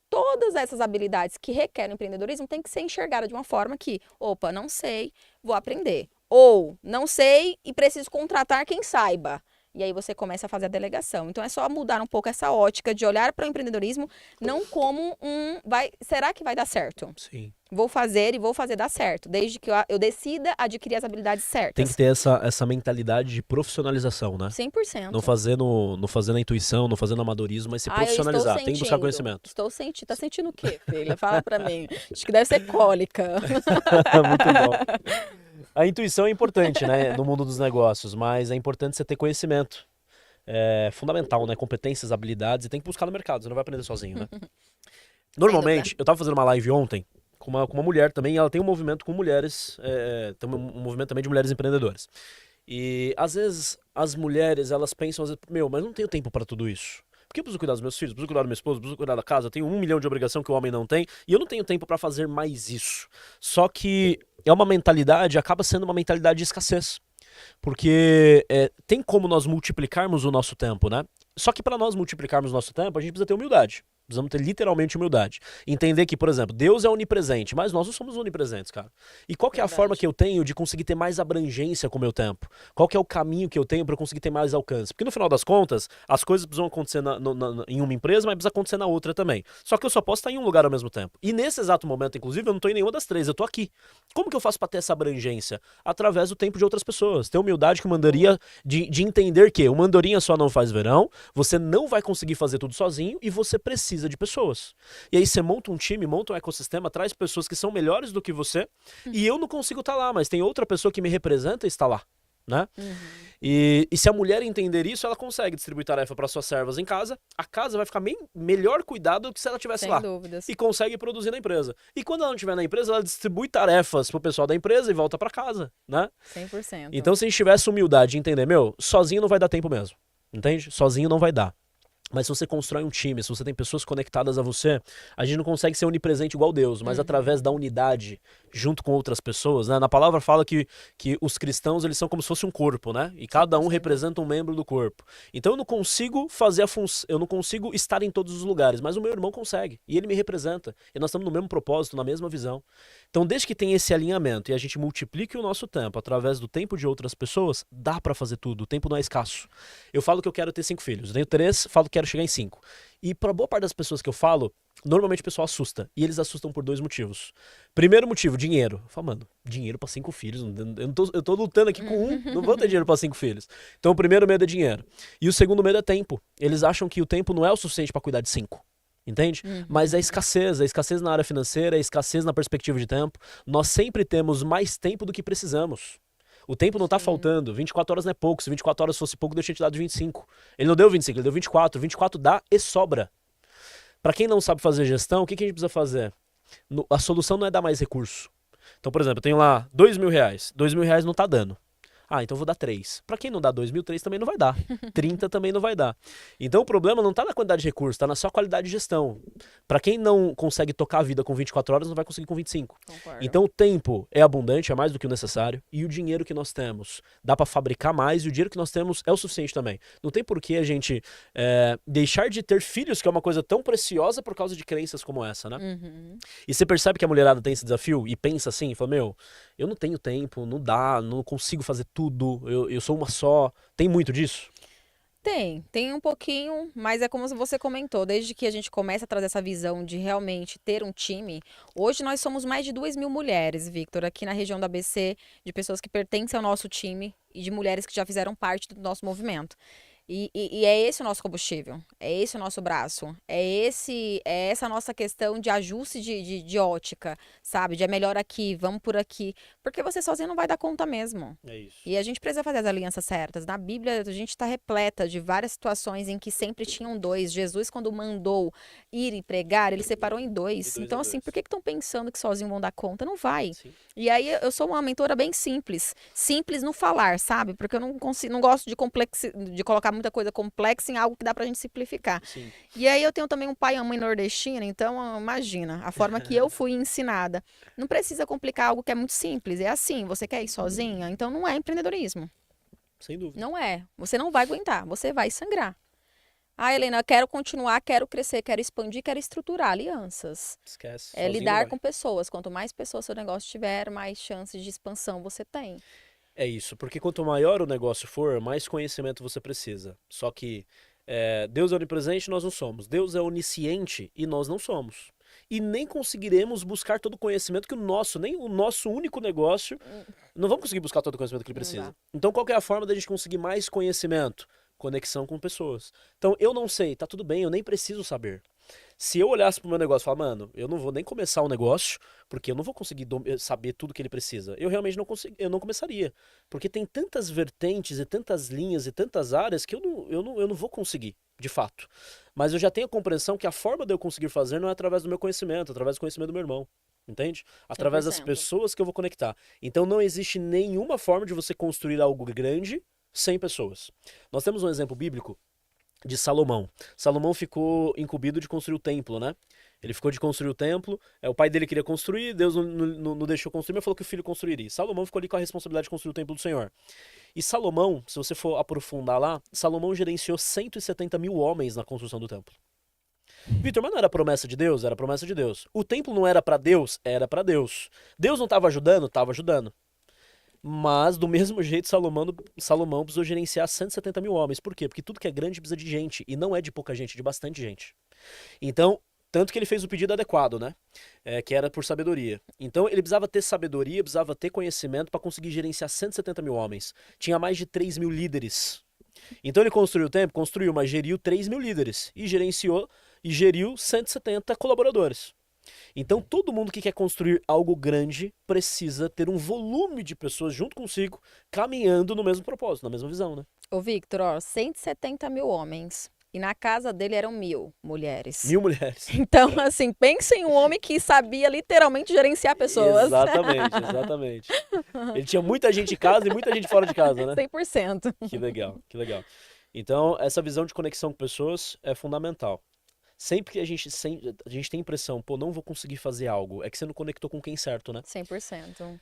B: todas essas habilidades que requerem empreendedorismo têm que ser enxergadas de uma forma que, opa, não sei, vou aprender. Ou, não sei e preciso contratar quem saiba. E aí você começa a fazer a delegação. Então é só mudar um pouco essa ótica de olhar para o empreendedorismo não como será que vai dar certo?
A: Sim.
B: Vou fazer e vou fazer dar certo, desde que eu decida adquirir as habilidades certas.
A: Tem que ter essa mentalidade de profissionalização, né?
B: 100%.
A: Não fazer na intuição, não fazer no amadorismo, mas se profissionalizar. Tem que buscar conhecimento.
B: Estou sentindo. Tá sentindo o quê, filha? Fala pra mim. Acho que deve ser cólica.
A: Muito bom. A intuição é importante, né, no mundo dos negócios, mas é importante você ter conhecimento. É fundamental, né? Competências, habilidades, e tem que buscar no mercado, você não vai aprender sozinho, né? Normalmente, eu tava fazendo uma live ontem com uma mulher também, e ela tem um movimento com mulheres, tem um movimento também de mulheres empreendedoras. E às vezes as mulheres, elas pensam, às vezes, mas não tenho tempo para tudo isso. Porque eu preciso cuidar dos meus filhos, preciso cuidar da minha esposa, preciso cuidar da casa, eu tenho 1 milhão de obrigação que o homem não tem, e eu não tenho tempo para fazer mais isso. Só que é uma mentalidade, acaba sendo uma mentalidade de escassez. Porque tem como nós multiplicarmos o nosso tempo, né? Só que para nós multiplicarmos o nosso tempo, a gente precisa ter humildade. Precisamos ter literalmente humildade. Entender que, por exemplo, Deus é onipresente, mas nós não somos onipresentes, cara. E qual que é a forma que eu tenho de conseguir ter mais abrangência com o meu tempo? Qual que é o caminho que eu tenho para conseguir ter mais alcance? Porque no final das contas, as coisas precisam acontecer em uma empresa, mas precisa acontecer na outra também. Só que eu só posso estar em um lugar ao mesmo tempo. E nesse exato momento, inclusive, eu não estou em nenhuma das três, eu estou aqui. Como que eu faço para ter essa abrangência? Através do tempo de outras pessoas. Ter humildade que mandaria de entender que uma andorinha só não faz verão, você não vai conseguir fazer tudo sozinho e você precisa de pessoas. E aí você monta um time, monta um ecossistema, traz pessoas que são melhores do que você, e eu não consigo estar lá, mas tem outra pessoa que me representa e está lá, né? E se a mulher entender isso, ela consegue distribuir tarefa para suas servas em casa, a casa vai ficar melhor cuidada do que se ela estivesse lá.
B: Sem dúvidas.
A: E consegue produzir na empresa. E quando ela não estiver na empresa, ela distribui tarefas pro pessoal da empresa e volta para casa, né?
B: 100%.
A: Então se a gente tivesse humildade de entender, sozinho não vai dar tempo mesmo, entende? Sozinho não vai dar. Mas se você constrói um time, se você tem pessoas conectadas a você, a gente não consegue ser onipresente igual Deus, mas através da unidade, junto com outras pessoas, né? Na palavra fala que os cristãos, eles são como se fosse um corpo, né? E cada um representa um membro do corpo. Então eu não consigo fazer a função, eu não consigo estar em todos os lugares, mas o meu irmão consegue, e ele me representa. E nós estamos no mesmo propósito, na mesma visão. Então desde que tem esse alinhamento e a gente multiplique o nosso tempo através do tempo de outras pessoas, dá pra fazer tudo, o tempo não é escasso. Eu falo que eu quero ter 5 filhos, eu tenho 3, falo que quero chegar em 5. E para boa parte das pessoas que eu falo, normalmente o pessoal assusta. E eles assustam por 2 motivos. Primeiro motivo, dinheiro. Eu falo, mano, dinheiro para 5 filhos. Eu tô lutando aqui com um, não vou ter dinheiro para 5 filhos. Então o primeiro medo é dinheiro. E o segundo medo é tempo. Eles acham que o tempo não é o suficiente para cuidar de 5. Entende? Mas é escassez na área financeira, é escassez na perspectiva de tempo. Nós sempre temos mais tempo do que precisamos. O tempo não tá faltando, 24 horas não é pouco, se 24 horas fosse pouco, Deus tinha te dado 25. Ele não deu 25, ele deu 24, 24 dá e sobra. Pra quem não sabe fazer gestão, o que a gente precisa fazer? A solução não é dar mais recurso. Então, por exemplo, eu tenho lá R$2.000, R$2.000 não tá dando. Ah, então eu vou dar 3. Pra quem não dá 2.000, 3 também não vai dar. 30 também não vai dar. Então o problema não tá na quantidade de recursos, tá na sua qualidade de gestão. Pra quem não consegue tocar a vida com 24 horas, não vai conseguir com 25.
B: Concordo.
A: Então o tempo é abundante, é mais do que o necessário. E o dinheiro que nós temos, dá pra fabricar mais, e o dinheiro que nós temos é o suficiente também. Não tem por que a gente deixar de ter filhos, que é uma coisa tão preciosa por causa de crenças como essa, né? E você percebe que a mulherada tem esse desafio e pensa assim, fala, eu não tenho tempo, não dá, não consigo fazer tudo, eu sou uma só. Tem muito disso?
B: Tem um pouquinho, mas é como você comentou, desde que a gente começa a trazer essa visão de realmente ter um time, hoje nós somos mais de 2.000 mulheres, Victor, aqui na região da ABC, de pessoas que pertencem ao nosso time e de mulheres que já fizeram parte do nosso movimento. E é esse o nosso combustível, é esse o nosso braço, é essa a nossa questão de ajuste de ótica, sabe? De é melhor aqui, vamos por aqui. Porque você sozinho não vai dar conta mesmo.
A: É isso.
B: E a gente precisa fazer as alianças certas. Na Bíblia, a gente está repleta de várias situações em que sempre tinham dois. Jesus, quando mandou ir e pregar, ele separou em dois.
A: De dois
B: Então,
A: em
B: assim,
A: dois.
B: por que estão pensando que sozinho vão dar conta? Não vai.
A: Sim.
B: E aí eu sou uma mentora bem simples. Simples no falar, sabe? Porque eu não consigo, não gosto de colocar muita coisa complexa em algo que dá pra gente simplificar.
A: Sim.
B: E aí eu tenho também um pai e uma mãe nordestina, então imagina, a forma que eu fui ensinada. Não precisa complicar algo que é muito simples. É assim, você quer ir sozinha? Então não é empreendedorismo.
A: Sem dúvida.
B: Não é. Você não vai aguentar, você vai sangrar. Ah, Helena, eu quero continuar, quero crescer, quero expandir, quero estruturar alianças.
A: Esquece.
B: É
A: Sozinho não
B: lidar
A: vai.
B: com pessoas. Quanto mais pessoas seu negócio tiver, mais chances de expansão você tem.
A: É isso, porque quanto maior o negócio for, mais conhecimento você precisa. Só que Deus é onipresente, nós não somos. Deus é onisciente e nós não somos. E nem conseguiremos buscar todo o conhecimento que nem o nosso único negócio, não vamos conseguir buscar todo o conhecimento que ele
B: Não
A: precisa.
B: dá.
A: Então qual que é a forma da gente conseguir mais conhecimento? Conexão com pessoas. Então eu não sei, tá tudo bem, eu nem preciso saber. Se eu olhasse pro meu negócio e falar, mano, eu não vou nem começar o negócio, porque eu não vou conseguir saber tudo que ele precisa. Eu realmente não consigo, eu não começaria. Porque tem tantas vertentes e tantas linhas e tantas áreas que eu não vou conseguir, de fato. Mas eu já tenho a compreensão que a forma de eu conseguir fazer não é através do meu conhecimento, é através do conhecimento do meu irmão. Entende? Através das
B: 100%.
A: pessoas que eu vou conectar. Então não existe nenhuma forma de você construir algo grande sem pessoas. Nós temos um exemplo bíblico de Salomão. Salomão ficou incumbido de construir o templo, né? Ele ficou de construir o templo, o pai dele queria construir, Deus não deixou construir, mas falou que o filho construiria. Salomão ficou ali com a responsabilidade de construir o templo do Senhor. E Salomão, se você for aprofundar lá, Salomão gerenciou 170 mil homens na construção do templo. Vitor, mas não era promessa de Deus? Era promessa de Deus. O templo não era para Deus? Era para Deus. Deus não estava ajudando? Estava ajudando. Mas, do mesmo jeito, Salomão precisou gerenciar 170 mil homens. Por quê? Porque tudo que é grande precisa de gente. E não é de pouca gente, é de bastante gente. Então, tanto que ele fez o pedido adequado, né? Que era por sabedoria. Então, ele precisava ter sabedoria, precisava ter conhecimento para conseguir gerenciar 170 mil homens. Tinha mais de 3 mil líderes. Então, ele construiu o templo, construiu, mas geriu 3 mil líderes. E gerenciou e geriu 170 colaboradores. Então, todo mundo que quer construir algo grande precisa ter um volume de pessoas junto consigo, caminhando no mesmo propósito, na mesma visão, né?
B: Ô, Victor, ó, 170 mil homens. E na casa dele eram 1.000 mulheres.
A: 1.000 mulheres.
B: Então, assim, pense em um homem que sabia literalmente gerenciar pessoas.
A: Exatamente, exatamente. Ele tinha muita gente em casa e muita gente fora de casa, né?
B: 100%.
A: Que legal, que legal. Então, essa visão de conexão com pessoas é fundamental. Sempre que a gente tem a impressão, pô, não vou conseguir fazer algo, é que você não conectou com quem certo, né?
B: 100%.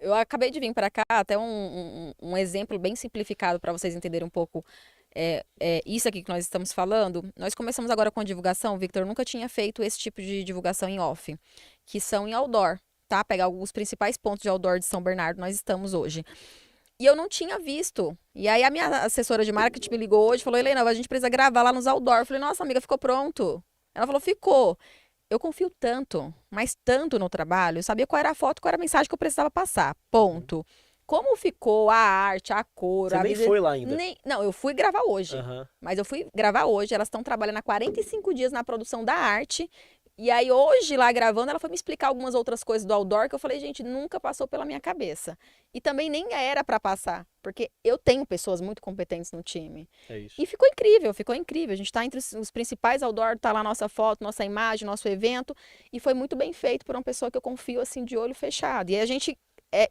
B: Eu acabei de vir para cá, até um exemplo bem simplificado para vocês entenderem um pouco isso aqui que nós estamos falando. Nós começamos agora com a divulgação, Victor, eu nunca tinha feito esse tipo de divulgação em off, que são em outdoor, tá? Pegar os principais pontos de outdoor de São Bernardo, nós estamos hoje. E eu não tinha visto. E aí a minha assessora de marketing me ligou hoje e falou, Helena, a gente precisa gravar lá nos outdoor. Eu falei, nossa, amiga, ficou pronto. Ela falou, ficou. Eu confio tanto, mas tanto no trabalho. Eu sabia qual era a foto, qual era a mensagem que eu precisava passar. Ponto. Como ficou a arte, a cor,
A: Você
B: a
A: nem foi lá ainda.
B: Não, eu fui gravar hoje.
A: Aham.
B: Mas eu fui gravar hoje. Elas estão trabalhando há 45 dias na produção da arte. E aí, hoje, lá gravando, ela foi me explicar algumas outras coisas do outdoor que eu falei, gente, nunca passou pela minha cabeça. E também nem era para passar, porque eu tenho pessoas muito competentes no time.
A: É isso.
B: E ficou incrível, ficou incrível. A gente está entre os principais outdoor, tá lá nossa foto, nossa imagem, nosso evento. E foi muito bem feito por uma pessoa que eu confio, assim, de olho fechado. E a gente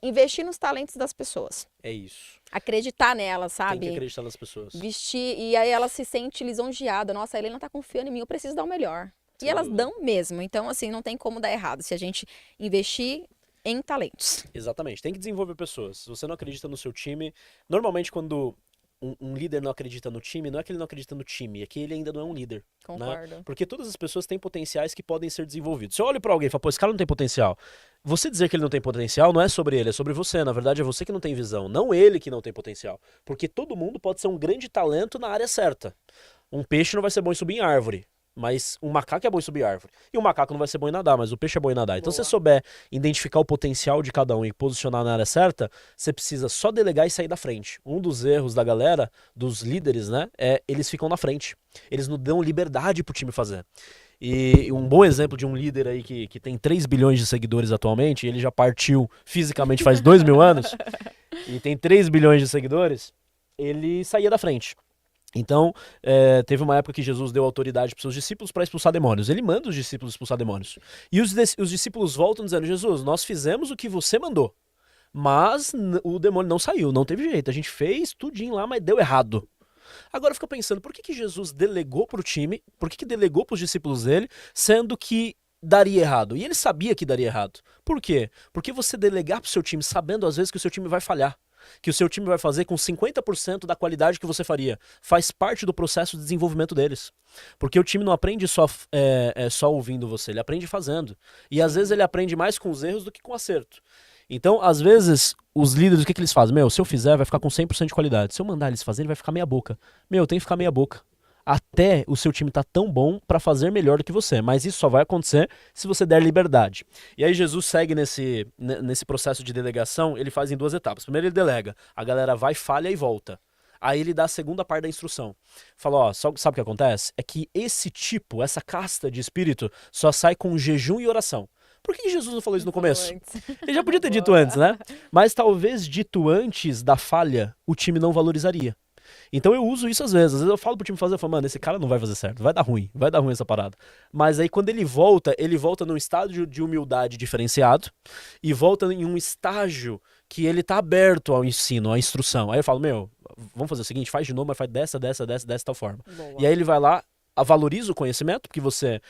B: investir nos talentos das pessoas.
A: É isso.
B: Acreditar nelas, sabe?
A: Tem que acreditar nas pessoas.
B: Vestir, e aí ela se sente lisonjeada. Nossa, a Helena tá confiando em mim, eu preciso dar o melhor. E elas dão mesmo. Então, assim, não tem como dar errado se a gente investir em talentos.
A: Exatamente. Tem que desenvolver pessoas. Se você não acredita no seu time, normalmente quando um líder não acredita no time, não é que ele não acredita no time, é que ele ainda não é um líder.
B: Concordo.
A: Né? Porque todas as pessoas têm potenciais que podem ser desenvolvidos. Se eu olho pra alguém e falo, pô, esse cara não tem potencial. Você dizer que ele não tem potencial não é sobre ele, é sobre você. Na verdade, é você que não tem visão, não ele que não tem potencial. Porque todo mundo pode ser um grande talento na área certa. Um peixe não vai ser bom em subir em árvore. mas um macaco é bom em subir árvore. E o macaco não vai ser bom em nadar, mas o peixe é bom em nadar. Então, se
B: Boa.
A: você souber identificar o potencial de cada um e posicionar na área certa, você precisa só delegar e sair da frente. Um dos erros da galera, dos líderes, né, é eles ficam na frente. Eles não dão liberdade pro time fazer. E um bom exemplo de um líder aí que tem 3 bilhões de seguidores atualmente, ele já partiu fisicamente faz 2.000 anos, e tem 3 bilhões de seguidores, ele saía da frente. Então, teve uma época que Jesus deu autoridade para seus discípulos para expulsar demônios. Ele manda os discípulos expulsar demônios. E os discípulos voltam dizendo: Jesus, nós fizemos o que você mandou, mas o demônio não saiu, não teve jeito. A gente fez tudinho lá, mas deu errado. Agora fica pensando, por que Jesus delegou para o time, por que delegou para os discípulos dele, sendo que daria errado? E ele sabia que daria errado. Por quê? Porque você delegar para o seu time sabendo às vezes que o seu time vai falhar, que o seu time vai fazer com 50% da qualidade que você faria. Faz parte do processo de desenvolvimento deles. Porque o time não aprende só ouvindo você, ele aprende fazendo. E às vezes ele aprende mais com os erros do que com o acerto. Então, às vezes, os líderes, o que eles fazem? Se eu fizer, vai ficar com 100% de qualidade. Se eu mandar eles fazerem, vai ficar meia boca. Tem que ficar meia boca. Até o seu time tá tão bom para fazer melhor do que você. Mas isso só vai acontecer se você der liberdade. E aí Jesus segue nesse processo de delegação, ele faz em 2 etapas. Primeiro ele delega, a galera vai, falha e volta. Aí ele dá a segunda parte da instrução. Fala, sabe o que acontece? É que essa casta de espírito, só sai com jejum e oração. Por que Jesus não falou isso no começo? Ele já podia ter dito antes, né? Mas talvez dito antes da falha, o time não valorizaria. Então eu uso isso às vezes eu falo pro time fazer, eu falo, mano, esse cara não vai fazer certo, vai dar ruim essa parada. Mas aí quando ele volta num estágio de humildade diferenciado e volta em um estágio que ele tá aberto ao ensino, à instrução. Aí eu falo, vamos fazer o seguinte, faz de novo, mas faz dessa tal forma.
B: Boa.
A: E aí ele vai lá, valoriza o conhecimento, porque você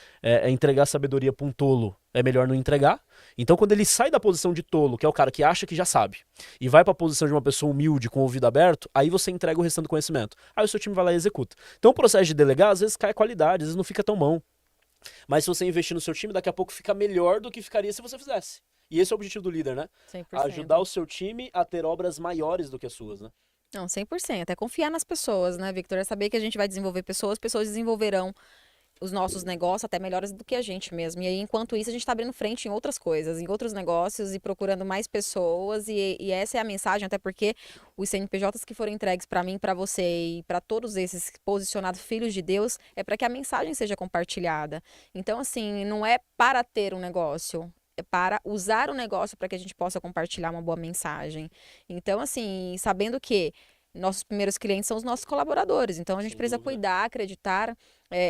A: entregar sabedoria pra um tolo é melhor não entregar. Então quando ele sai da posição de tolo, que é o cara que acha que já sabe, e vai pra posição de uma pessoa humilde, com o ouvido aberto, aí você entrega o restante do conhecimento. Aí o seu time vai lá e executa. Então o processo de delegar, às vezes cai a qualidade, às vezes não fica tão bom. Mas se você investir no seu time, daqui a pouco fica melhor do que ficaria se você fizesse. E esse é o objetivo do líder, né?
B: 100%.
A: Ajudar o seu time a ter obras maiores do que as suas, né?
B: Não, 100%. É confiar nas pessoas, né, Victor? É saber que a gente vai desenvolver pessoas desenvolverão os nossos negócios até melhores do que a gente mesmo. E aí, enquanto isso, a gente está abrindo frente em outras coisas, em outros negócios e procurando mais pessoas. E essa é a mensagem, até porque os CNPJs que foram entregues para mim, para você e para todos esses posicionados filhos de Deus, é para que a mensagem seja compartilhada. Então, assim, não é para ter um negócio. É para usar o negócio para que a gente possa compartilhar uma boa mensagem. Então, assim, sabendo que nossos primeiros clientes são os nossos colaboradores. Então, a gente
A: Sem
B: precisa
A: dúvida.
B: cuidar, acreditar.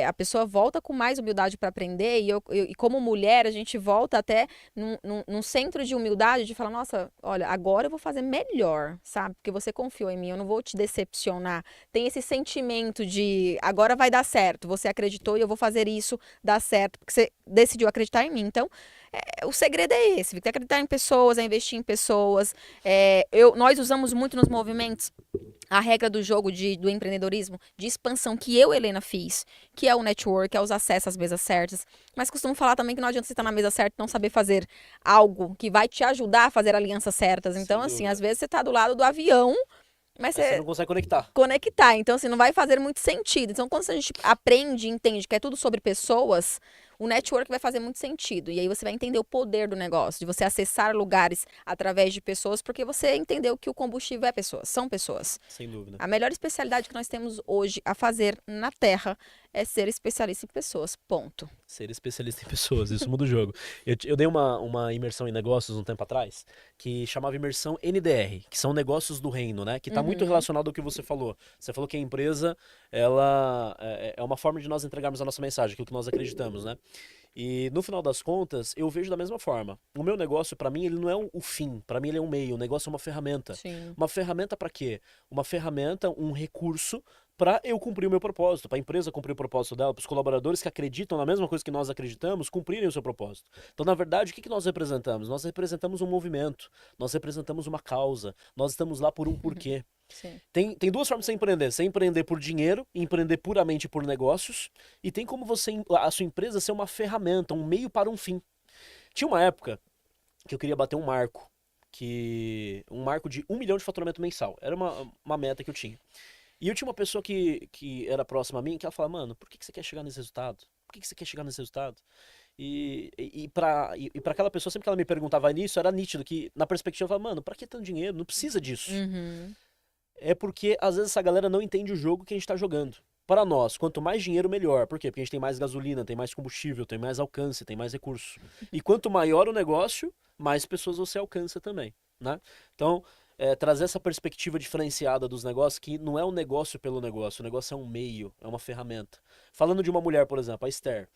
B: A pessoa volta com mais humildade para aprender. E como mulher, a gente volta até num centro de humildade de falar, nossa, olha, agora eu vou fazer melhor, sabe? Porque você confiou em mim, eu não vou te decepcionar. Tem esse sentimento de agora vai dar certo. Você acreditou e eu vou fazer isso dar certo, porque você decidiu acreditar em mim. Então, o segredo é esse, Victor, acreditar em pessoas, é investir em pessoas. Nós usamos muito nos movimentos a regra do jogo do empreendedorismo, de expansão que eu, Helena, fiz, que é o network, é os acessos às mesas certas. Mas costumo falar também que não adianta você estar na mesa certa e não saber fazer algo que vai te ajudar a fazer alianças certas. Então, assim, às vezes você está do lado do avião, mas
A: Você
B: você
A: não consegue conectar.
B: conectar. Então, assim, não vai fazer muito sentido. Então, quando a gente aprende e entende que é tudo sobre pessoas, o network vai fazer muito sentido. E aí você vai entender o poder do negócio, de você acessar lugares através de pessoas, porque você entendeu que o combustível é pessoas, são pessoas.
A: Sem dúvida.
B: A melhor especialidade que nós temos hoje a fazer na Terra é ser especialista em pessoas, ponto.
A: Ser especialista em pessoas, isso muda o jogo. Eu dei uma imersão em negócios um tempo atrás, que chamava imersão NDR, que são negócios do reino, né? Que está muito relacionado ao que você falou. Você falou que a empresa, ela é uma forma de nós entregarmos a nossa mensagem, aquilo que nós acreditamos, né? E no final das contas, eu vejo da mesma forma. O meu negócio, para mim, ele não é o fim. Para mim, ele é um meio. O negócio é uma ferramenta.
B: Sim.
A: Uma ferramenta para quê? Uma ferramenta, um recurso para eu cumprir o meu propósito, para a empresa cumprir o propósito dela, para os colaboradores que acreditam na mesma coisa que nós acreditamos, cumprirem o seu propósito. Então, na verdade, o que nós representamos? Nós representamos um movimento, nós representamos uma causa, nós estamos lá por um porquê.
B: Sim.
A: Tem 2 formas de você empreender. Você empreender por dinheiro, empreender puramente por negócios, e tem como a sua empresa ser uma ferramenta, um meio para um fim. Tinha uma época que eu queria bater um marco de 1 milhão de faturamento mensal. Era uma meta que eu tinha. E eu tinha uma pessoa que era próxima a mim, que ela falava, mano, por que você quer chegar nesse resultado? Por que você quer chegar nesse resultado? E pra aquela pessoa, sempre que ela me perguntava nisso, era nítido que, na perspectiva, eu falava, mano, pra que tanto dinheiro? Não precisa disso.
B: Uhum.
A: É porque, às vezes, essa galera não entende o jogo que a gente tá jogando. Para nós, quanto mais dinheiro, melhor. Por quê? Porque a gente tem mais gasolina, tem mais combustível, tem mais alcance, tem mais recurso. E quanto maior o negócio, mais pessoas você alcança também, né? Então, trazer essa perspectiva diferenciada dos negócios, que não é um negócio pelo negócio, o negócio é um meio, é uma ferramenta. Falando de uma mulher, por exemplo, a Esther.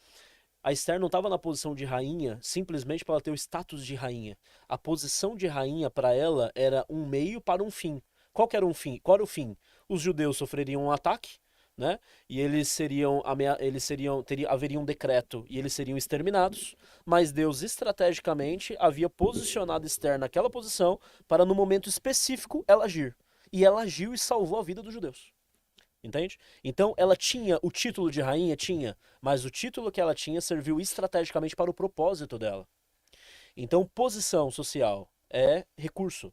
A: A Esther não estava na posição de rainha simplesmente para ela ter o status de rainha. A posição de rainha para ela era um meio para um fim. Qual que era um fim? Qual era o fim? Os judeus sofreriam um ataque, né? E haveria um decreto e eles seriam exterminados, mas Deus estrategicamente havia posicionado Esther naquela posição para no momento específico ela agir. E ela agiu e salvou a vida dos judeus. Entende? Então ela tinha o título de rainha, tinha, mas o título que ela tinha serviu estrategicamente para o propósito dela. Então, posição social é recurso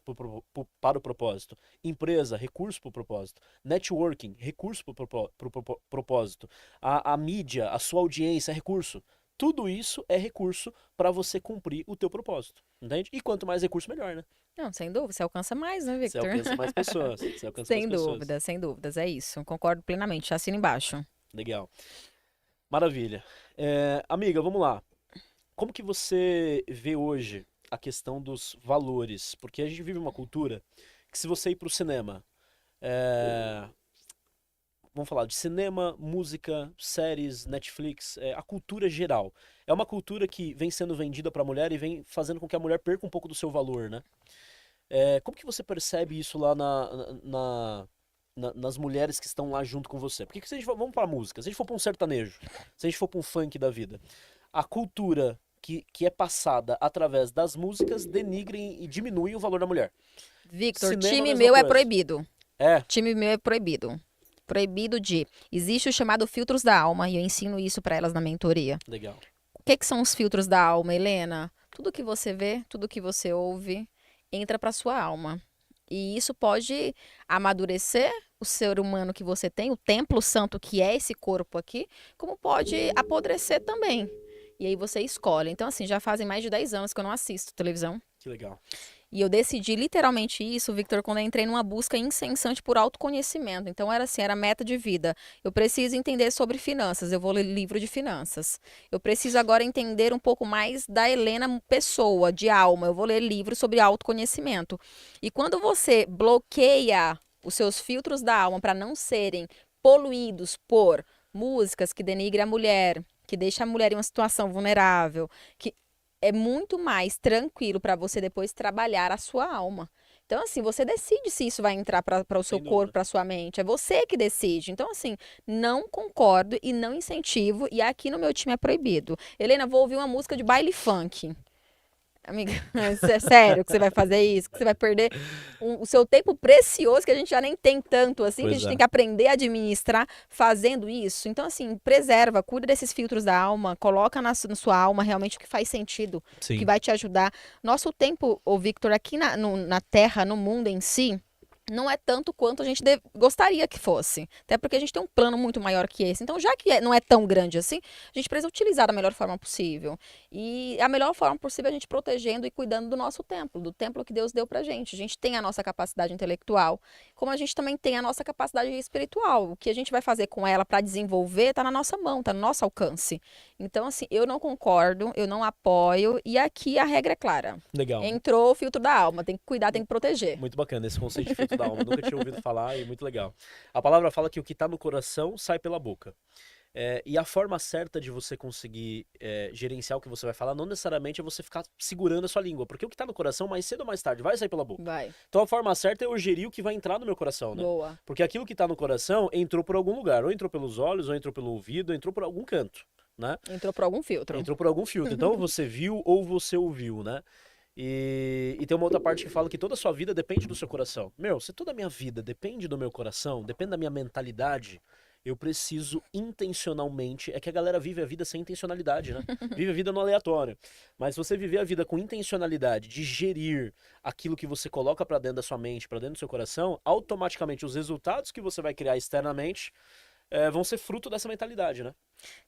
A: para o propósito. Empresa, recurso para o propósito. Networking, recurso para o propósito. A mídia, a sua audiência é recurso. Tudo isso é recurso para você cumprir o teu propósito, entende? E quanto mais recurso, melhor, né?
B: Não, sem dúvida, você alcança mais, né,
A: Você
B: Victor?
A: alcança mais pessoas. Você alcança
B: Sem
A: mais pessoas.
B: dúvida, sem dúvidas, é isso. Concordo plenamente, assina embaixo.
A: Legal. Maravilha. Amiga, vamos lá. Como que você vê hoje a questão dos valores? Porque a gente vive uma cultura que se você ir para o cinema, vamos falar de cinema, música, séries, Netflix, a cultura geral. É uma cultura que vem sendo vendida para a mulher e vem fazendo com que a mulher perca um pouco do seu valor, né? Como que você percebe isso lá nas mulheres que estão lá junto com você? Porque se a gente vamos para música, se a gente for para um sertanejo, se a gente for para um funk da vida, a cultura que é passada através das músicas denigrem e diminuem o valor da mulher.
B: Victor,
A: Cinema,
B: time
A: mesma
B: meu é
A: coisa.
B: proibido.
A: É,
B: Time meu é proibido. Proibido de. Existe o chamado filtros da alma e eu ensino isso para elas na mentoria.
A: legal.
B: O que são os filtros da alma, Helena? Tudo que você vê, tudo que você ouve, entra para sua alma. E isso pode amadurecer o ser humano que você tem, o templo santo que é esse corpo aqui, como pode apodrecer também. E aí você escolhe. Então, assim, já fazem mais de 10 anos que eu não assisto televisão.
A: Que legal.
B: E eu decidi literalmente isso, Victor, quando eu entrei numa busca incessante por autoconhecimento. Então era assim, era meta de vida. Eu preciso entender sobre finanças, eu vou ler livro de finanças. Eu preciso agora entender um pouco mais da Helena pessoa, de alma. Eu vou ler livro sobre autoconhecimento. E quando você bloqueia os seus filtros da alma para não serem poluídos por músicas que denigrem a mulher, que deixam a mulher em uma situação vulnerável, que é muito mais tranquilo para você depois trabalhar a sua alma. Então, assim, você decide se isso vai entrar para o seu
A: Sem
B: corpo,
A: dúvida.
B: para sua mente. É você que decide. Então, assim, não concordo e não incentivo. E aqui no meu time é proibido. Helena, vou ouvir uma música de baile funk. Amiga, é sério que você vai fazer isso? Que você vai perder o seu tempo precioso, que a gente já nem tem tanto assim, que a
A: Pois
B: gente
A: é.
B: tem que aprender a administrar fazendo isso. Então, assim, preserva, cuida desses filtros da alma, coloca na sua alma realmente o que faz sentido, o que
A: Sim.
B: vai te ajudar. Nosso tempo, ô Victor, aqui na Terra, no mundo em si, não é tanto quanto a gente gostaria que fosse. Até porque a gente tem um plano muito maior que esse. Então, já que não é tão grande assim, a gente precisa utilizar da melhor forma possível. E a melhor forma possível é a gente protegendo e cuidando do nosso templo, do templo que Deus deu pra gente. A gente tem a nossa capacidade intelectual, como a gente também tem a nossa capacidade espiritual. O que a gente vai fazer com ela para desenvolver está na nossa mão, está no nosso alcance. Então, assim, eu não concordo, eu não apoio, e aqui a regra é clara.
A: Legal.
B: Entrou o filtro da alma, tem que cuidar, tem que proteger.
A: Muito bacana esse conceito de filtro da alma. Nunca tinha ouvido falar e muito legal. A palavra fala que o que está no coração sai pela boca. E a forma certa de você conseguir gerenciar o que você vai falar não necessariamente é você ficar segurando a sua língua, porque o que está no coração, mais cedo ou mais tarde, vai sair pela boca.
B: Vai.
A: Então a forma certa é eu gerir o que vai entrar no meu coração, né?
B: Boa.
A: Porque aquilo que está no coração entrou por algum lugar, ou entrou pelos olhos, ou entrou pelo ouvido, ou entrou por algum canto, né?
B: Entrou por algum filtro.
A: Entrou por algum filtro. Então você viu ou você ouviu, né? E tem uma outra parte que fala que toda a sua vida depende do seu coração. Meu, se toda a minha vida depende do meu coração, depende da minha mentalidade, eu preciso intencionalmente. É que a galera vive a vida sem intencionalidade, né? Vive a vida no aleatório. Mas se você viver a vida com intencionalidade de gerir aquilo que você coloca pra dentro da sua mente, pra dentro do seu coração, automaticamente os resultados que você vai criar externamente vão ser fruto dessa mentalidade, né?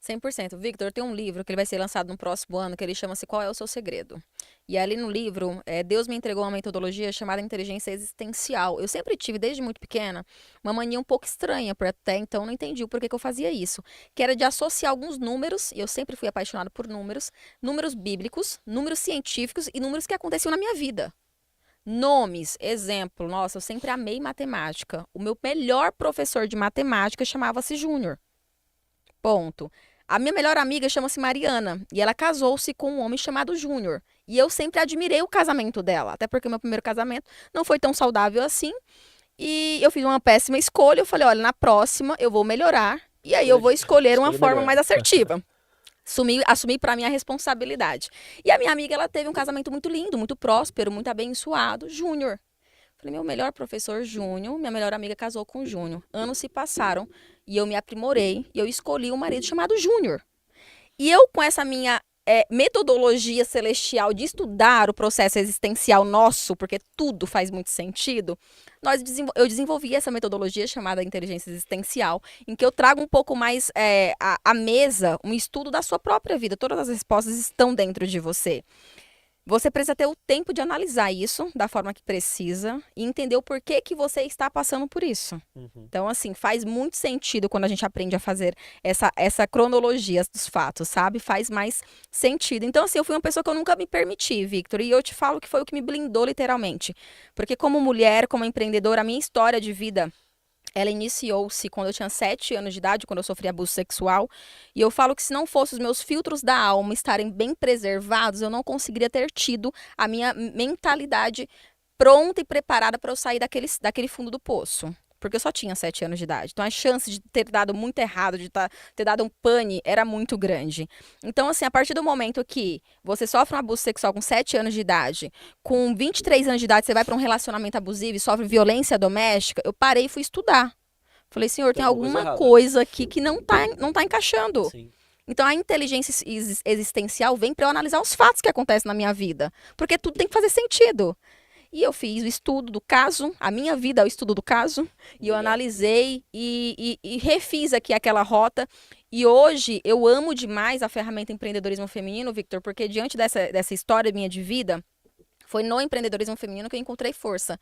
B: 100%. Victor, tem um livro que ele vai ser lançado no próximo ano, que ele chama-se Qual é o Seu Segredo? E ali no livro, Deus me entregou uma metodologia chamada inteligência existencial. Eu sempre tive, desde muito pequena, uma mania um pouco estranha, porque até então não entendi o porquê que eu fazia isso, que era de associar alguns números, e eu sempre fui apaixonada por números, números bíblicos, números científicos e números que aconteciam na minha vida. Nomes, exemplo, nossa, eu sempre amei matemática. O meu melhor professor de matemática chamava-se Júnior. Ponto. A minha melhor amiga chama-se Mariana e ela casou-se com um homem chamado Júnior. E eu sempre admirei o casamento dela, até porque meu primeiro casamento não foi tão saudável assim. E eu fiz uma péssima escolha. Eu falei, olha, na próxima eu vou melhorar e aí eu vou escolher uma forma
A: melhor.
B: mais assertiva. Assumi para mim a responsabilidade. E a minha amiga, ela teve um casamento muito lindo, muito próspero, muito abençoado, Júnior. Falei, meu melhor professor, Júnior, minha melhor amiga casou com Júnior. Anos se passaram e eu me aprimorei e eu escolhi um marido chamado Júnior. E eu, com essa minha metodologia celestial de estudar o processo existencial nosso, porque tudo faz muito sentido, eu desenvolvi essa metodologia chamada inteligência existencial, em que eu trago um pouco mais à mesa um estudo da sua própria vida. Todas as respostas estão dentro de você. Você precisa ter o tempo de analisar isso da forma que precisa e entender o porquê que você está passando por isso. Então, assim, faz muito sentido quando a gente aprende a fazer essa cronologia dos fatos, sabe? Faz mais sentido. Então, assim, eu fui uma pessoa que eu nunca me permiti, Victor, e eu te falo que foi o que me blindou literalmente. Porque como mulher, como empreendedora, a minha história de vida, ela iniciou-se quando eu tinha 7 anos de idade, quando eu sofri abuso sexual. E eu falo que se não fossem os meus filtros da alma estarem bem preservados, eu não conseguiria ter tido a minha mentalidade pronta e preparada para eu sair daquele fundo do poço. Porque eu só tinha 7 anos de idade. Então, a chance de ter dado muito errado, de ter dado um pane, era muito grande. Então, assim, a partir do momento que você sofre um abuso sexual com 7 anos de idade, com 23 anos de idade, você vai para um relacionamento abusivo e sofre violência doméstica, eu parei e fui estudar. Falei, senhor, tem alguma coisa aqui que não tá encaixando.
A: Sim.
B: Então, a inteligência existencial vem para eu analisar os fatos que acontecem na minha vida. Porque tudo tem que fazer sentido. E eu fiz o estudo do caso, a minha vida é o estudo do caso, e eu analisei e refiz aqui aquela rota. E hoje eu amo demais a ferramenta empreendedorismo feminino, Victor, porque diante dessa história minha de vida, foi no empreendedorismo feminino que eu encontrei força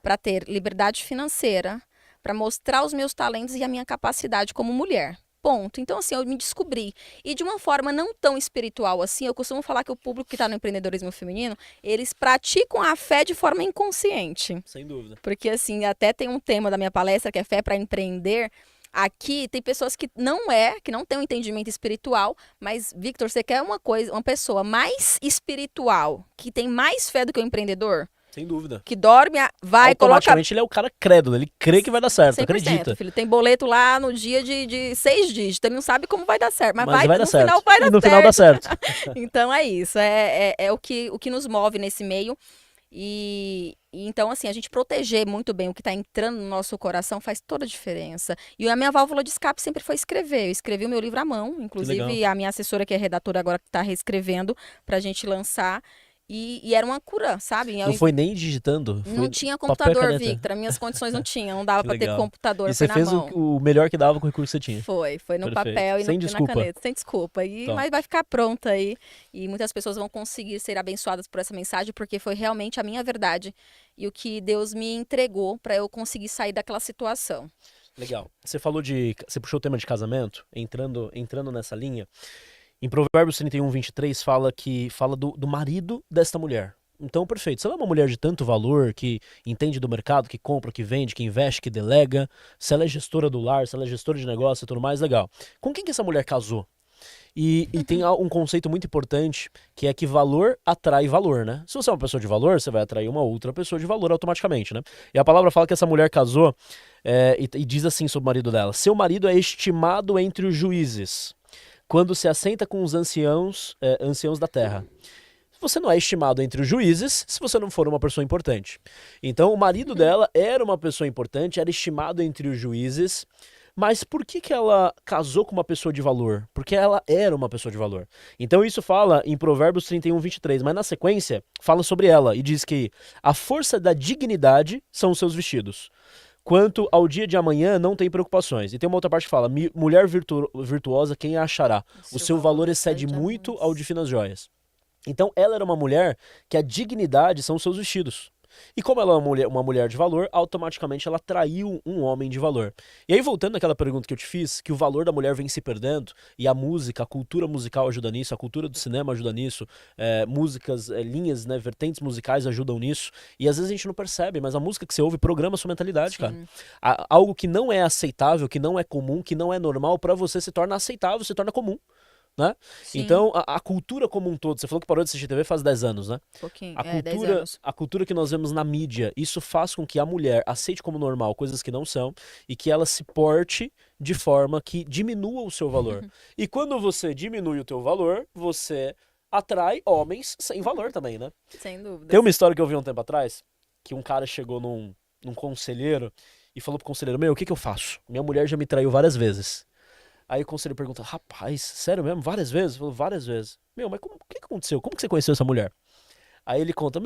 B: para ter liberdade financeira, para mostrar os meus talentos e a minha capacidade como mulher. Ponto. Então, assim, eu me descobri. E de uma forma não tão espiritual assim, eu costumo falar que o público que está no empreendedorismo feminino, eles praticam a fé de forma inconsciente.
A: Sem dúvida.
B: Porque, assim, até tem um tema da minha palestra que é fé para empreender. Aqui tem pessoas que não tem um entendimento espiritual, mas, Victor, você quer uma pessoa mais espiritual, que tem mais fé do que o empreendedor?
A: Sem dúvida.
B: Que dorme, vai, coloca...
A: Automaticamente ele é o cara crédulo, ele crê que vai dar certo,
B: 100%,
A: acredita.
B: Filho, tem boleto lá no dia de 6 dígitos, ele não sabe como vai dar certo, mas vai
A: dar certo.
B: Final vai dar
A: e no
B: certo.
A: final dá certo.
B: Então é isso, é o que nos move nesse meio. E então, assim, a gente proteger muito bem o que está entrando no nosso coração faz toda a diferença. E a minha válvula de escape sempre foi escrever. Eu escrevi o meu livro à mão, inclusive a minha assessora, que é redatora, agora está reescrevendo para a gente lançar. E era uma cura, sabe?
A: Não foi nem digitando?
B: Não tinha computador, Victor. As minhas condições não tinham. Não dava para ter computador.
A: E você fez o melhor que dava com o recurso que você tinha.
B: Foi no
A: Perfeito.
B: papel e
A: Sem
B: na caneta. Sem desculpa. Mas vai ficar pronta aí. E muitas pessoas vão conseguir ser abençoadas por essa mensagem, porque foi realmente a minha verdade e o que Deus me entregou para eu conseguir sair daquela situação.
A: Legal. Você puxou o tema de casamento, entrando nessa linha. Em Provérbios 31, 23, fala do marido desta mulher. Então, perfeito. Se ela é uma mulher de tanto valor, que entende do mercado, que compra, que vende, que investe, que delega, se ela é gestora do lar, se ela é gestora de negócio e tudo mais, legal. Com quem que essa mulher casou? E tem um conceito muito importante, que é que valor atrai valor, né? Se você é uma pessoa de valor, você vai atrair uma outra pessoa de valor automaticamente, né? E a palavra fala que essa mulher casou e diz assim sobre o marido dela: seu marido é estimado entre os juízes, quando se assenta com os anciãos da terra. Você não é estimado entre os juízes se você não for uma pessoa importante. Então, o marido dela era uma pessoa importante, era estimado entre os juízes, mas por que ela casou com uma pessoa de valor? Porque ela era uma pessoa de valor. Então, isso fala em Provérbios 31, 23, mas na sequência fala sobre ela e diz que a força da dignidade são os seus vestidos. Quanto ao dia de amanhã, não tem preocupações. E tem uma outra parte que fala, mulher virtuosa, quem a achará? O seu valor excede muito ao de finas joias. Então, ela era uma mulher que a dignidade são os seus vestidos. E como ela é uma mulher de valor, automaticamente ela atraiu um homem de valor. E aí, voltando àquela pergunta que eu te fiz, que o valor da mulher vem se perdendo, e a música, a cultura musical ajuda nisso, a cultura do cinema ajuda nisso, músicas, linhas, né, vertentes musicais ajudam nisso, e às vezes a gente não percebe, mas a música que você ouve programa a sua mentalidade, cara. Algo que não é aceitável, que não é comum, que não é normal, pra você se torna aceitável, se torna comum. Né? Então, a cultura como um todo, você falou que parou de assistir TV faz 10 anos, né?
B: Pouquinho,
A: 10
B: anos.
A: A cultura que nós vemos na mídia, isso faz com que a mulher aceite como normal coisas que não são e que ela se porte de forma que diminua o seu valor. E quando você diminui o teu valor, você atrai homens sem valor também, né?
B: Sem dúvida.
A: Tem uma história que eu vi um tempo atrás, que um cara chegou num conselheiro e falou pro conselheiro, o que eu faço? Minha mulher já me traiu várias vezes. Aí o conselheiro pergunta, rapaz, sério mesmo? Várias vezes? Falou, várias vezes. Mas o que aconteceu? Como que você conheceu essa mulher? Aí ele conta,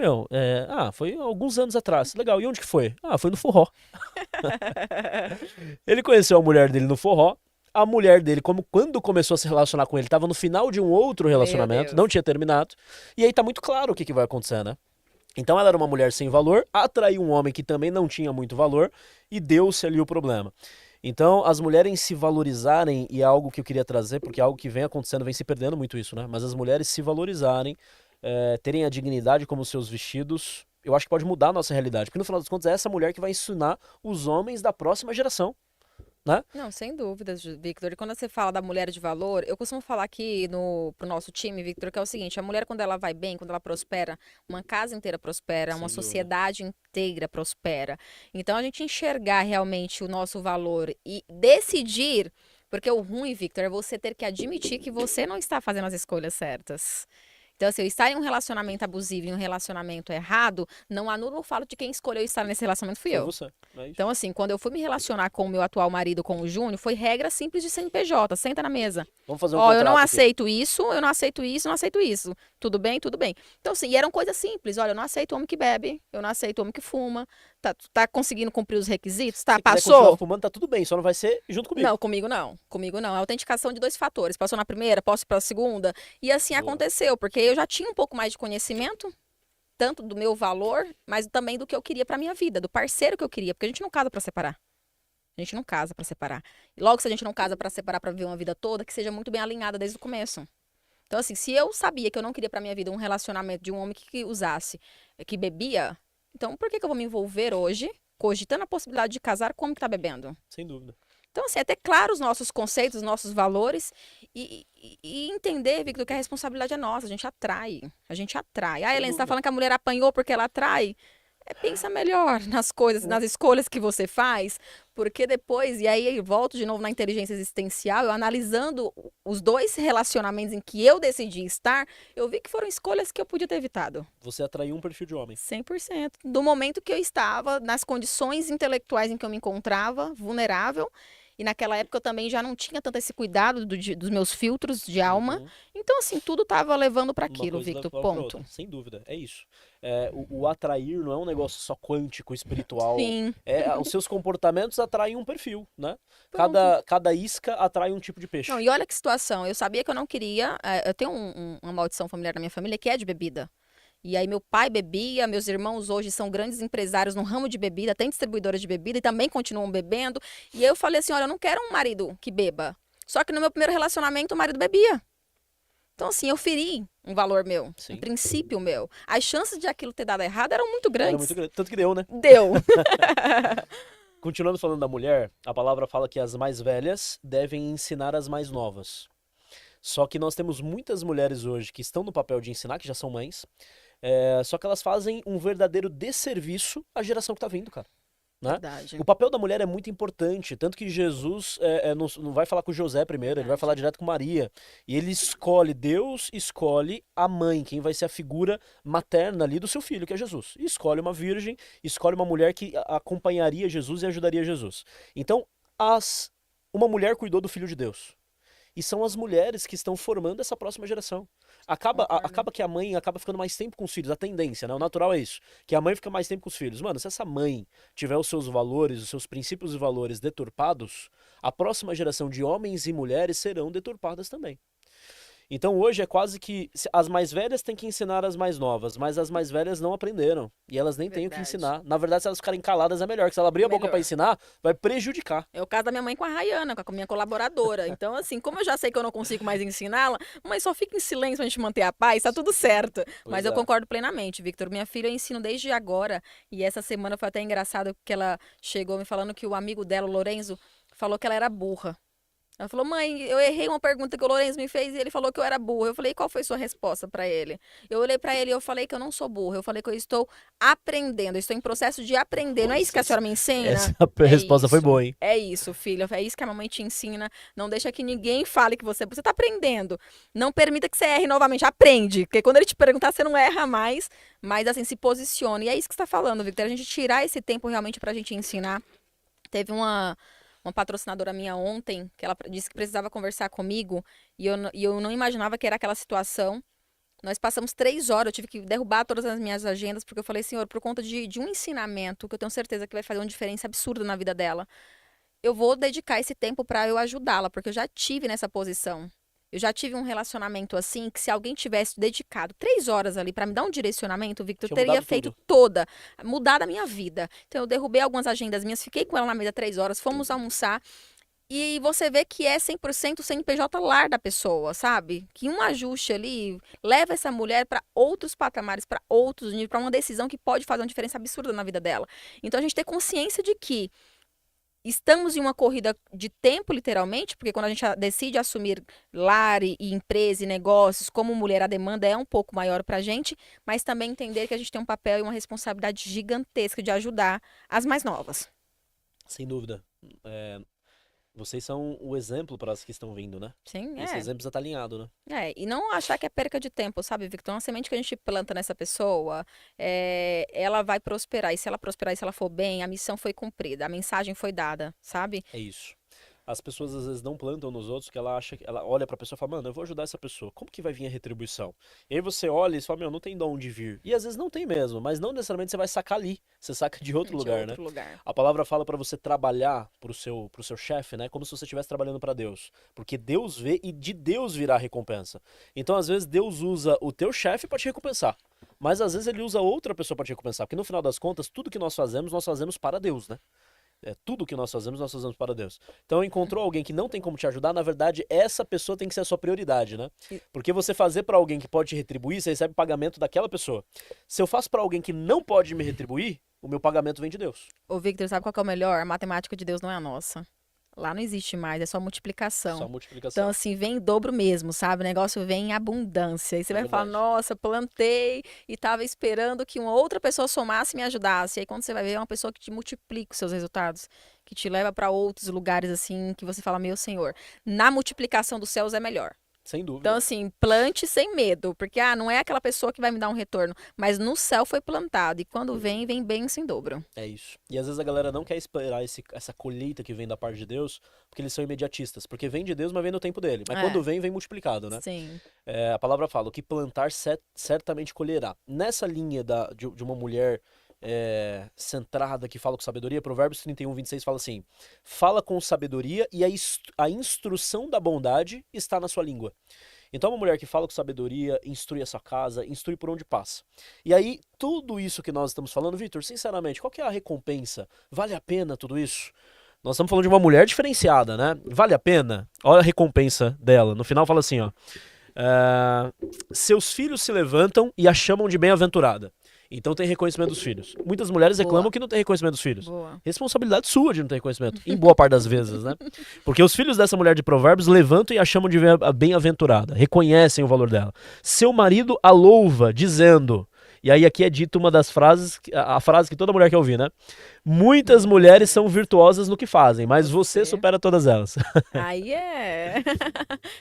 A: foi alguns anos atrás. Legal, e onde que foi? Foi no forró. Ele conheceu a mulher dele no forró. A mulher dele, quando começou a se relacionar com ele, estava no final de um outro relacionamento, não tinha terminado. E aí tá muito claro o que vai acontecer, né? Então ela era uma mulher sem valor, atraiu um homem que também não tinha muito valor e deu-se ali o problema. Então, as mulheres se valorizarem, e é algo que eu queria trazer, porque é algo que vem acontecendo, vem se perdendo muito isso, né? Mas as mulheres se valorizarem, terem a dignidade como seus vestidos, eu acho que pode mudar a nossa realidade. Porque no final das contas é essa mulher que vai ensinar os homens da próxima geração, né?
B: Não, sem dúvidas, Victor. E quando você fala da mulher de valor, eu costumo falar aqui pro nosso time, Victor, que é o seguinte: a mulher, quando ela vai bem, quando ela prospera, uma casa inteira prospera, uma sociedade inteira prospera. Então, a gente enxergar realmente o nosso valor e decidir. Porque o ruim, Victor, é você ter que admitir que você não está fazendo as escolhas certas. Então, assim, eu estar em um relacionamento abusivo, em um relacionamento errado, não anula o fato de quem escolheu estar nesse relacionamento fui eu.
A: Você, é isso.
B: Então, assim, quando eu fui me relacionar com o meu atual marido, com o Júnior, foi regra simples de CNPJ, senta na mesa.
A: Vamos fazer um
B: Ó, eu não
A: contrato aqui.
B: aceito isso, eu não aceito isso, eu não aceito isso. Tudo bem? Tudo bem. Então, assim, e eram coisas simples. Olha, eu não aceito homem que bebe, eu não aceito homem que fuma. Tá conseguindo cumprir os requisitos? Tá,
A: Se quiser
B: passou?
A: continuar fumando, tá tudo bem, só não vai ser junto comigo.
B: Não, comigo não. Comigo não. É autenticação de 2 fatores. Passou na primeira, posso ir pra segunda. E assim aconteceu, porque eu já tinha um pouco mais de conhecimento, tanto do meu valor, mas também do que eu queria pra minha vida, do parceiro que eu queria, porque a gente não casa pra separar. A gente não casa pra separar. E logo, se a gente não casa pra separar, pra viver uma vida toda, que seja muito bem alinhada desde o começo. Então, assim, se eu sabia que eu não queria pra minha vida um relacionamento de um homem que usasse, que bebia, então por que eu vou me envolver hoje, cogitando a possibilidade de casar com um homem que tá bebendo?
A: Sem dúvida.
B: Então, assim, é ter claro os nossos conceitos, os nossos valores e entender, Victor, que a responsabilidade é nossa. A gente atrai. A gente atrai. Ah, Helena, você tá falando que a mulher apanhou porque ela atrai? Pensa melhor nas coisas, nas escolhas que você faz, porque depois, e aí eu volto de novo na inteligência existencial, eu analisando os 2 relacionamentos em que eu decidi estar, eu vi que foram escolhas que eu podia ter evitado.
A: Você atraiu um perfil de homem.
B: 100%. Do momento que eu estava, nas condições intelectuais em que eu me encontrava, vulnerável, e naquela época eu também já não tinha tanto esse cuidado dos meus filtros de alma. Então, assim, tudo estava levando para aquilo, Victor, ponto.
A: Sem dúvida, é isso. O atrair não é um negócio só quântico, espiritual.
B: Sim.
A: Os seus comportamentos atraem um perfil, né?
B: Pronto.
A: Cada isca atrai um tipo de peixe.
B: Não, e olha que situação, eu sabia que eu não queria, eu tenho uma maldição familiar na minha família que é de bebida. E aí meu pai bebia, meus irmãos hoje são grandes empresários no ramo de bebida, tem distribuidora de bebida e também continuam bebendo. E eu falei assim, olha, eu não quero um marido que beba. Só que no meu primeiro relacionamento o marido bebia. Então assim, eu feri um valor meu, um princípio meu. As chances de aquilo ter dado errado eram muito grandes.
A: Era muito grande, tanto que deu, né?
B: Deu.
A: Continuando falando da mulher, a palavra fala que as mais velhas devem ensinar as mais novas. Só que nós temos muitas mulheres hoje que estão no papel de ensinar, que já são mães, só que elas fazem um verdadeiro desserviço à geração que tá vindo, cara. Né?
B: Verdade.
A: O papel da mulher é muito importante, tanto que Jesus não vai falar com José primeiro, ele vai falar direto com Maria. E ele escolhe, Deus escolhe a mãe, quem vai ser a figura materna ali do seu filho, que é Jesus. E escolhe uma virgem, escolhe uma mulher que acompanharia Jesus e ajudaria Jesus. Então, uma mulher cuidou do filho de Deus. E são as mulheres que estão formando essa próxima geração. Acaba que a mãe acaba ficando mais tempo com os filhos. A tendência, né? O natural é isso. Que a mãe fica mais tempo com os filhos. Mano, se essa mãe tiver os seus valores, os seus princípios e valores deturpados, a próxima geração de homens e mulheres serão deturpadas também. Então hoje é quase que as mais velhas têm que ensinar as mais novas, mas as mais velhas não aprenderam e elas nem têm o que ensinar. Na verdade, se elas ficarem caladas é melhor, que se ela abrir a boca para ensinar, vai prejudicar.
B: É o caso da minha mãe com a Rayana, com a minha colaboradora. Então, assim, como eu já sei que eu não consigo mais ensiná-la, mãe, só fica em silêncio pra gente manter a paz, tá tudo certo. Mas eu concordo plenamente, Victor. Minha filha eu ensino desde agora e essa semana foi até engraçado porque ela chegou me falando que o amigo dela, o Lorenzo, falou que ela era burra. Ela falou, mãe, eu errei uma pergunta que o Lourenço me fez e ele falou que eu era burra. Eu falei, qual foi sua resposta para ele? Eu olhei para ele e eu falei que eu não sou burra. Eu falei que eu estou aprendendo, eu estou em processo de aprender. Não é isso que a senhora me ensina?
A: Essa resposta foi boa, hein?
B: É isso, filha. É isso que a mamãe te ensina. Não deixa que ninguém fale que você está aprendendo. Não permita que você erre novamente. Aprende. Porque quando ele te perguntar, você não erra mais. Mas, assim, se posicione. E é isso que você está falando, Victor. A gente tirar esse tempo realmente para a gente ensinar. Teve uma patrocinadora minha ontem, que ela disse que precisava conversar comigo, e eu não imaginava que era aquela situação. Nós passamos 3 horas, eu tive que derrubar todas as minhas agendas, porque eu falei, senhor, por conta de um ensinamento, que eu tenho certeza que vai fazer uma diferença absurda na vida dela, eu vou dedicar esse tempo para eu ajudá-la, porque eu já tive nessa posição. Eu já tive um relacionamento assim, que se alguém tivesse dedicado 3 horas ali para me dar um direcionamento, Victor, teria feito mudado a minha vida. Então eu derrubei algumas agendas minhas, fiquei com ela na mesa 3 horas, fomos almoçar. E você vê que é 100% CNPJ lar da pessoa, sabe? Que um ajuste ali leva essa mulher para outros patamares, para outros níveis, para uma decisão que pode fazer uma diferença absurda na vida dela. Então a gente ter consciência de que estamos em uma corrida de tempo, literalmente, porque quando a gente decide assumir lar e empresa e negócios, como mulher, a demanda é um pouco maior para a gente, mas também entender que a gente tem um papel e uma responsabilidade gigantesca de ajudar as mais novas.
A: Sem dúvida. Vocês são o exemplo para as que estão vindo, né?
B: Sim,
A: Esse exemplo já tá alinhado, né?
B: E não achar que é perca de tempo, sabe, Victor? Uma semente que a gente planta nessa pessoa, ela vai prosperar. E se ela prosperar e se ela for bem, a missão foi cumprida, a mensagem foi dada, sabe?
A: É isso. As pessoas às vezes não plantam nos outros, que ela olha pra pessoa e fala, mano, eu vou ajudar essa pessoa. Como que vai vir a retribuição? E aí você olha e fala, meu, não tem de onde vir. E às vezes não tem mesmo, mas não necessariamente você vai sacar ali. Você saca de outro lugar, né? A palavra fala pra você trabalhar pro seu chefe, né? Como se você estivesse trabalhando pra Deus. Porque Deus vê e de Deus virá a recompensa. Então às vezes Deus usa o teu chefe pra te recompensar. Mas às vezes ele usa outra pessoa pra te recompensar. Porque no final das contas, tudo que nós fazemos para Deus, né? Tudo que nós fazemos para Deus. Então, encontrou alguém que não tem como te ajudar, na verdade, essa pessoa tem que ser a sua prioridade, né? Porque você fazer para alguém que pode te retribuir, você recebe pagamento daquela pessoa. Se eu faço para alguém que não pode me retribuir, o meu pagamento vem de Deus.
B: Ô, Victor, sabe qual que é o melhor? A matemática de Deus não é a nossa. Lá não existe mais, é só multiplicação.
A: Só multiplicação.
B: Então, assim, vem em dobro mesmo, sabe? O negócio vem em abundância. E você vai falar, nossa, plantei e tava esperando que uma outra pessoa somasse e me ajudasse. E aí, quando você vai ver, é uma pessoa que te multiplica os seus resultados, que te leva para outros lugares, assim, que você fala, meu Senhor, na multiplicação dos céus é melhor.
A: Sem dúvida.
B: Então, assim, plante sem medo, porque não é aquela pessoa que vai me dar um retorno, mas no céu foi plantado, e quando vem bênção em dobro.
A: É isso. E às vezes a galera não quer esperar essa colheita que vem da parte de Deus, porque eles são imediatistas, porque vem de Deus, mas vem no tempo dele. Mas quando vem multiplicado, né?
B: Sim.
A: A palavra fala, o que plantar certamente colherá. Nessa linha de uma mulher centrada, que fala com sabedoria, Provérbios 31:26 fala assim, fala com sabedoria e a instrução da bondade está na sua língua. Então uma mulher que fala com sabedoria, instrui a sua casa, instrui por onde passa. E aí, tudo isso que nós estamos falando, Victor, sinceramente, qual que é a recompensa? Vale a pena tudo isso? Nós estamos falando de uma mulher diferenciada, né? Vale a pena? Olha a recompensa dela. No final fala assim, ó, seus filhos se levantam e a chamam de bem-aventurada. Então tem reconhecimento dos filhos. Muitas mulheres reclamam que não tem reconhecimento dos filhos. Responsabilidade sua de não ter reconhecimento, em boa parte das vezes, né? Porque os filhos dessa mulher de Provérbios levantam e a chamam de bem-aventurada, reconhecem o valor dela. Seu marido a louva, dizendo, e aí aqui é dito uma das frases, a frase que toda mulher quer ouvir, né? Muitas mulheres são virtuosas no que fazem, mas você
B: Você.
A: supera todas elas.
B: Aí é.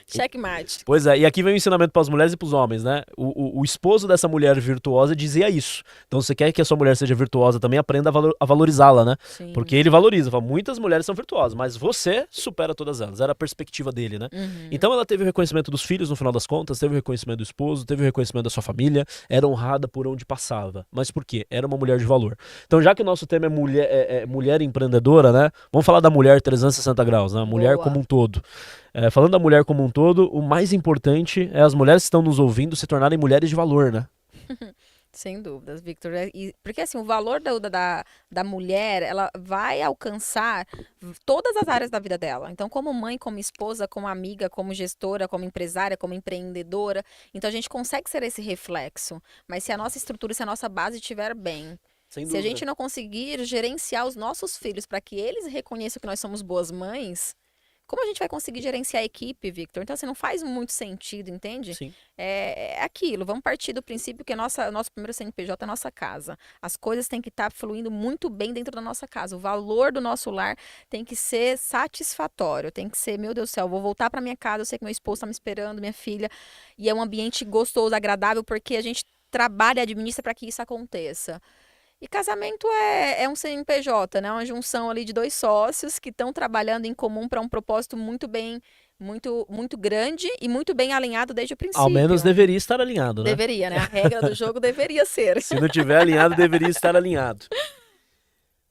B: Checkmate.
A: Pois é, e aqui vem o ensinamento para as mulheres e para os homens, né? O esposo dessa mulher virtuosa dizia isso. Então, você quer que a sua mulher seja virtuosa também, aprenda a valorizá-la, né?
B: Sim.
A: Porque ele valoriza, fala, muitas mulheres são virtuosas, mas você supera todas elas. Era a perspectiva dele, né?
B: Uhum.
A: Então, ela teve o reconhecimento dos filhos, no final das contas, teve o reconhecimento do esposo, teve o reconhecimento da sua família, era honrada por onde passava. Mas por quê? Era uma mulher de valor. Então, já que o nosso tema é mulher empreendedora, né? Vamos falar da mulher 360 graus, né? A mulher
B: Boa.
A: como um todo. Falando da mulher como um todo, o mais importante é as mulheres que estão nos ouvindo se tornarem mulheres de valor, né?
B: Sem dúvidas, Victor. Porque assim, o valor da mulher, ela vai alcançar todas as áreas da vida dela. Então, como mãe, como esposa, como amiga, como gestora, como empresária, como empreendedora. Então, a gente consegue ser esse reflexo. Mas se a nossa estrutura, se a nossa base estiver bem,
A: Sem
B: se a
A: dúvida.
B: gente não conseguir gerenciar os nossos filhos para que eles reconheçam que nós somos boas mães, como a gente vai conseguir gerenciar a equipe, Victor? Então, assim, não faz muito sentido, entende?
A: Sim.
B: É aquilo, vamos partir do princípio que o nosso primeiro CNPJ é a nossa casa. As coisas têm que estar fluindo muito bem dentro da nossa casa. O valor do nosso lar tem que ser satisfatório, tem que ser, meu Deus do céu, eu vou voltar para minha casa, eu sei que meu esposo está me esperando, minha filha, e é um ambiente gostoso, agradável, porque a gente trabalha e administra para que isso aconteça. E casamento é um CNPJ, né? Uma junção ali de dois sócios que estão trabalhando em comum para um propósito muito grande e muito bem alinhado desde o
A: Ao menos
B: princípio.
A: deveria estar alinhado, né?
B: Deveria, né? A regra do jogo deveria ser.
A: Se não tiver alinhado, deveria estar alinhado.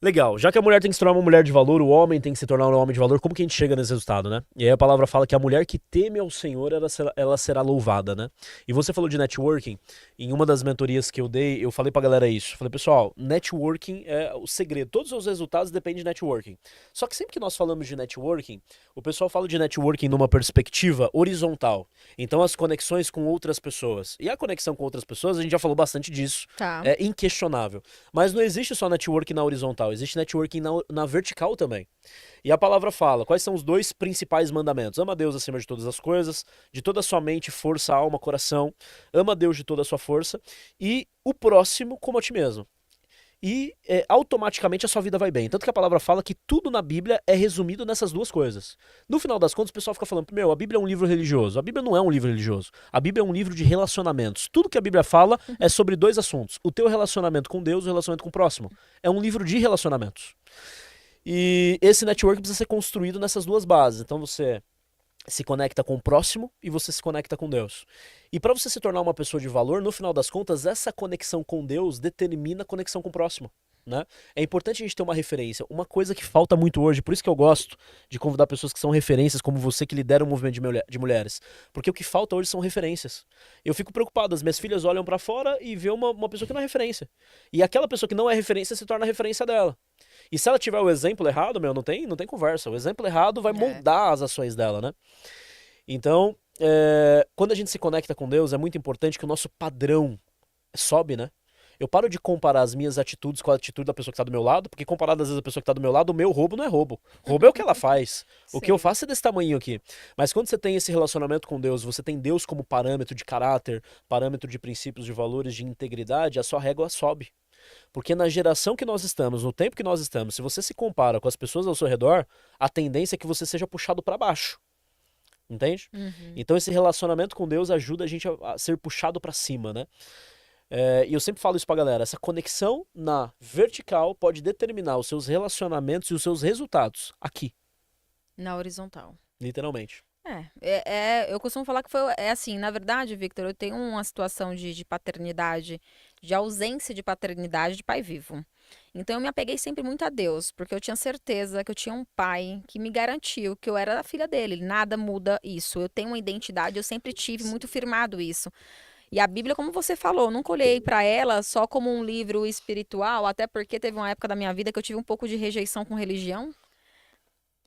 A: Legal, já que a mulher tem que se tornar uma mulher de valor, o homem tem que se tornar um homem de valor, como que a gente chega nesse resultado, né? E aí a palavra fala que a mulher que teme ao Senhor, ela será louvada, né? E você falou de networking, em uma das mentorias que eu dei, eu falei pra galera isso. Falei, pessoal, networking é o segredo, todos os resultados dependem de networking. Só que sempre que nós falamos de networking, o pessoal fala de networking numa perspectiva horizontal. Então as conexões com outras pessoas. E a conexão com outras pessoas, a gente já falou bastante disso,
B: Tá.
A: é inquestionável. Mas não existe só networking na horizontal, existe networking na vertical também. E a palavra fala, quais são os dois principais mandamentos? Ama a Deus acima de todas as coisas, de toda a sua mente, força, alma, coração. Ama a Deus de toda a sua força e o próximo como a ti mesmo. E automaticamente a sua vida vai bem. Tanto que a palavra fala que tudo na Bíblia é resumido nessas duas coisas. No final das contas, o pessoal fica falando, meu, a Bíblia é um livro religioso. A Bíblia não é um livro religioso. A Bíblia é um livro de relacionamentos. Tudo que a Bíblia fala é sobre dois assuntos. O teu relacionamento com Deus e o relacionamento com o próximo. É um livro de relacionamentos. E esse network precisa ser construído nessas duas bases. Então você se conecta com o próximo e você se conecta com Deus. E para você se tornar uma pessoa de valor, no final das contas, essa conexão com Deus determina a conexão com o próximo. Né? É importante a gente ter uma referência. Uma coisa que falta muito hoje, por isso que eu gosto de convidar pessoas que são referências, como você que lidera o movimento de mulheres. Porque o que falta hoje são referências. Eu fico preocupado, as minhas filhas olham para fora e vê uma pessoa que não é referência. E aquela pessoa que não é referência se torna a referência dela. E se ela tiver o exemplo errado, meu, não tem conversa. O exemplo errado vai moldar as ações dela, né? Então, quando a gente se conecta com Deus, é muito importante que o nosso padrão sobe, né? Eu paro de comparar as minhas atitudes com a atitude da pessoa que tá do meu lado, porque comparado às vezes a pessoa que tá do meu lado, o meu roubo não é roubo. Roubo é o que ela faz. O que eu faço é desse tamanho aqui. Mas quando você tem esse relacionamento com Deus, você tem Deus como parâmetro de caráter, parâmetro de princípios, de valores, de integridade, a sua régua sobe. Porque na geração que nós estamos, no tempo que nós estamos, se você se compara com as pessoas ao seu redor, a tendência é que você seja puxado para baixo. Entende?
B: Uhum.
A: Então esse relacionamento com Deus ajuda a gente a ser puxado para cima, né? E eu sempre falo isso pra galera, essa conexão na vertical pode determinar os seus relacionamentos e os seus resultados aqui,
B: Na horizontal.
A: literalmente.
B: Eu costumo falar que é assim, na verdade, Victor, eu tenho uma situação de paternidade, de ausência de paternidade de pai vivo. Então eu me apeguei sempre muito a Deus, porque eu tinha certeza que eu tinha um pai que me garantiu que eu era a filha dele. Nada muda isso. Eu tenho uma identidade, eu sempre tive muito firmado isso. E a Bíblia, como você falou, eu nunca olhei para ela só como um livro espiritual, até porque teve uma época da minha vida que eu tive um pouco de rejeição com religião.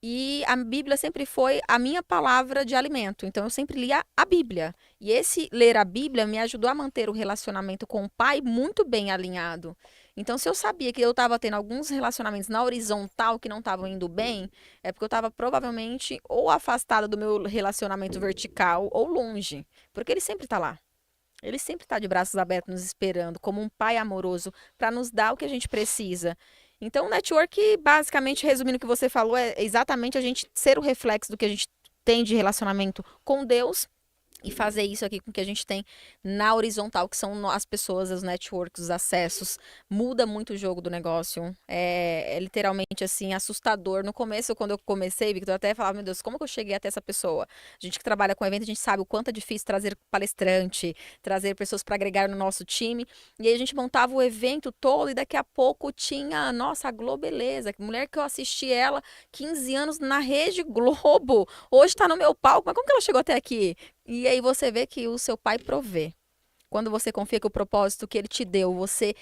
B: E a Bíblia sempre foi a minha palavra de alimento. Então eu sempre lia a Bíblia. E esse ler a Bíblia me ajudou a manter o relacionamento com o pai muito bem alinhado. Então, se eu sabia que eu estava tendo alguns relacionamentos na horizontal que não estavam indo bem, é porque eu estava provavelmente ou afastada do meu relacionamento vertical ou longe. Porque ele sempre está lá. Ele sempre está de braços abertos nos esperando, como um pai amoroso, para nos dar o que a gente precisa. Então, o network, basicamente, resumindo o que você falou, é exatamente a gente ser o reflexo do que a gente tem de relacionamento com Deus e fazer isso aqui com o que a gente tem na horizontal, que são as pessoas, os networks, os acessos. Muda muito o jogo do negócio. É literalmente, assim, assustador. No começo, quando eu comecei, Victor, eu até falava, meu Deus, como que eu cheguei até essa pessoa? A gente que trabalha com evento, a gente sabe o quanto é difícil trazer palestrante, trazer pessoas para agregar no nosso time. E aí a gente montava o evento todo e daqui a pouco tinha, nossa, a Globeleza, mulher que eu assisti ela 15 anos na Rede Globo. Hoje tá no meu palco, mas como que ela chegou até aqui? E aí você vê que o seu pai provê. Quando você confia que o propósito que ele te deu, você